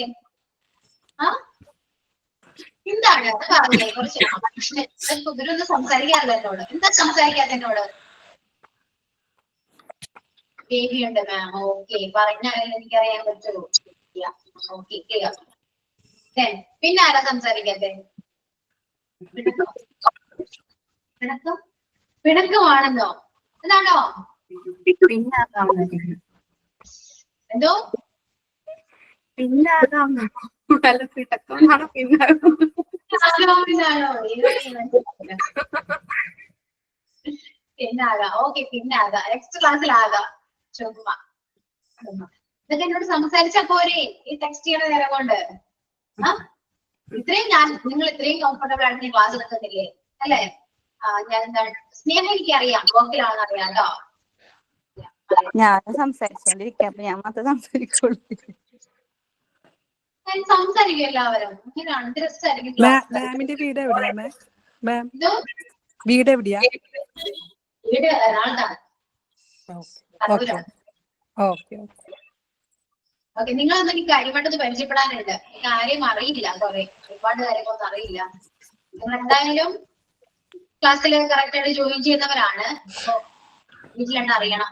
എന്താണ് പറഞ്ഞേ? കുറച്ച് ഇവരൊന്നും സംസാരിക്കാറില്ല എന്നോട്. എന്താ സംസാരിക്കാത്ത എന്നോട്? ബേബിയുണ്ട് മാം. ഓക്കെ, പറഞ്ഞാൽ എനിക്കറിയാൻ പറ്റുമോ? Okay, clear. പിന്നെ ആരാ സംസാരിക്കാത്തെ? പിണക്കമാണെന്നോ? എന്താണോ? എന്തോ പിന്നാണോ? പിന്നാകാം. ഓക്കെ, പിന്നാകാം. നെക്സ്റ്റ് ക്ലാസ്സിലാകാം. ചുമ്മാ ഇതൊക്കെ എന്നോട് സംസാരിച്ചാ പോരെ ഈ ടെക്സ്റ്റ് ചെയ്യണ നേരം കൊണ്ട്? ഇത്രയും നിങ്ങൾ ഇത്രയും കംഫർട്ടബിൾ ആയിട്ട് ക്ലാസ് എടുക്കുന്നില്ലേ അല്ലെ? ഞാൻ എന്താണ് സ്നേഹം എനിക്കറിയാം, വർക്കിലാണെന്ന് അറിയാം കേട്ടോ. ഞാൻ സംസാരിച്ചോണ്ടിരിക്കാം, അപ്പൊ ഞാൻ മാത്രം സംസാരിക്കുള്ളൂ. സംസാരിക്കും എല്ലാവരും. ഇങ്ങനെയാണ് രസമായിരിക്കും. മാമിന്റെ വീട് എവിടെയാ മാം? വീട് എവിടെയാ? വീട് എറണാകുളത്താണ്. ഓക്കെ. ഓക്കെ, നിങ്ങളൊന്നും എനിക്ക് കാര്യമായിട്ടൊന്ന് പരിചയപ്പെടാനുണ്ട്. എനിക്ക് ആരെയും അറിയില്ല, ഒരുപാട് കാര്യങ്ങളൊന്നും അറിയില്ല. നിങ്ങൾ എന്തായാലും ക്ലാസ്സിൽ കറക്റ്റ് ആയിട്ട് ജോയിൻ ചെയ്യുന്നവരാണ്. അപ്പൊ വീട്ടിലെന്നെ അറിയണം.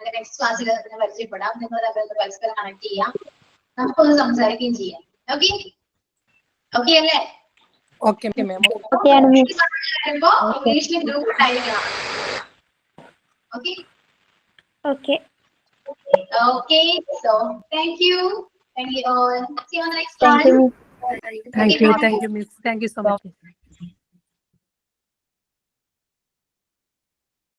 അങ്ങനെ നെക്സ്റ്റ് ക്ലാസ്സിൽ പരിചയപ്പെടാം. നിങ്ങൾ തമ്മിൽ പരസ്പരം കണക്ട് ചെയ്യാം, നമുക്കൊന്ന് സംസാരിക്കുകയും ചെയ്യാം. ഓക്കെ, ഓക്കെ അല്ലേ? Okay ma'am. വരുമ്പോ ഇംഗ്ലീഷിൽ ഗ്രൂപ്പ് ഉണ്ടായിരിക്കണം. Okay okay. Okay, so thank you all. See you on the next class. Thank you, miss. Thank you so much.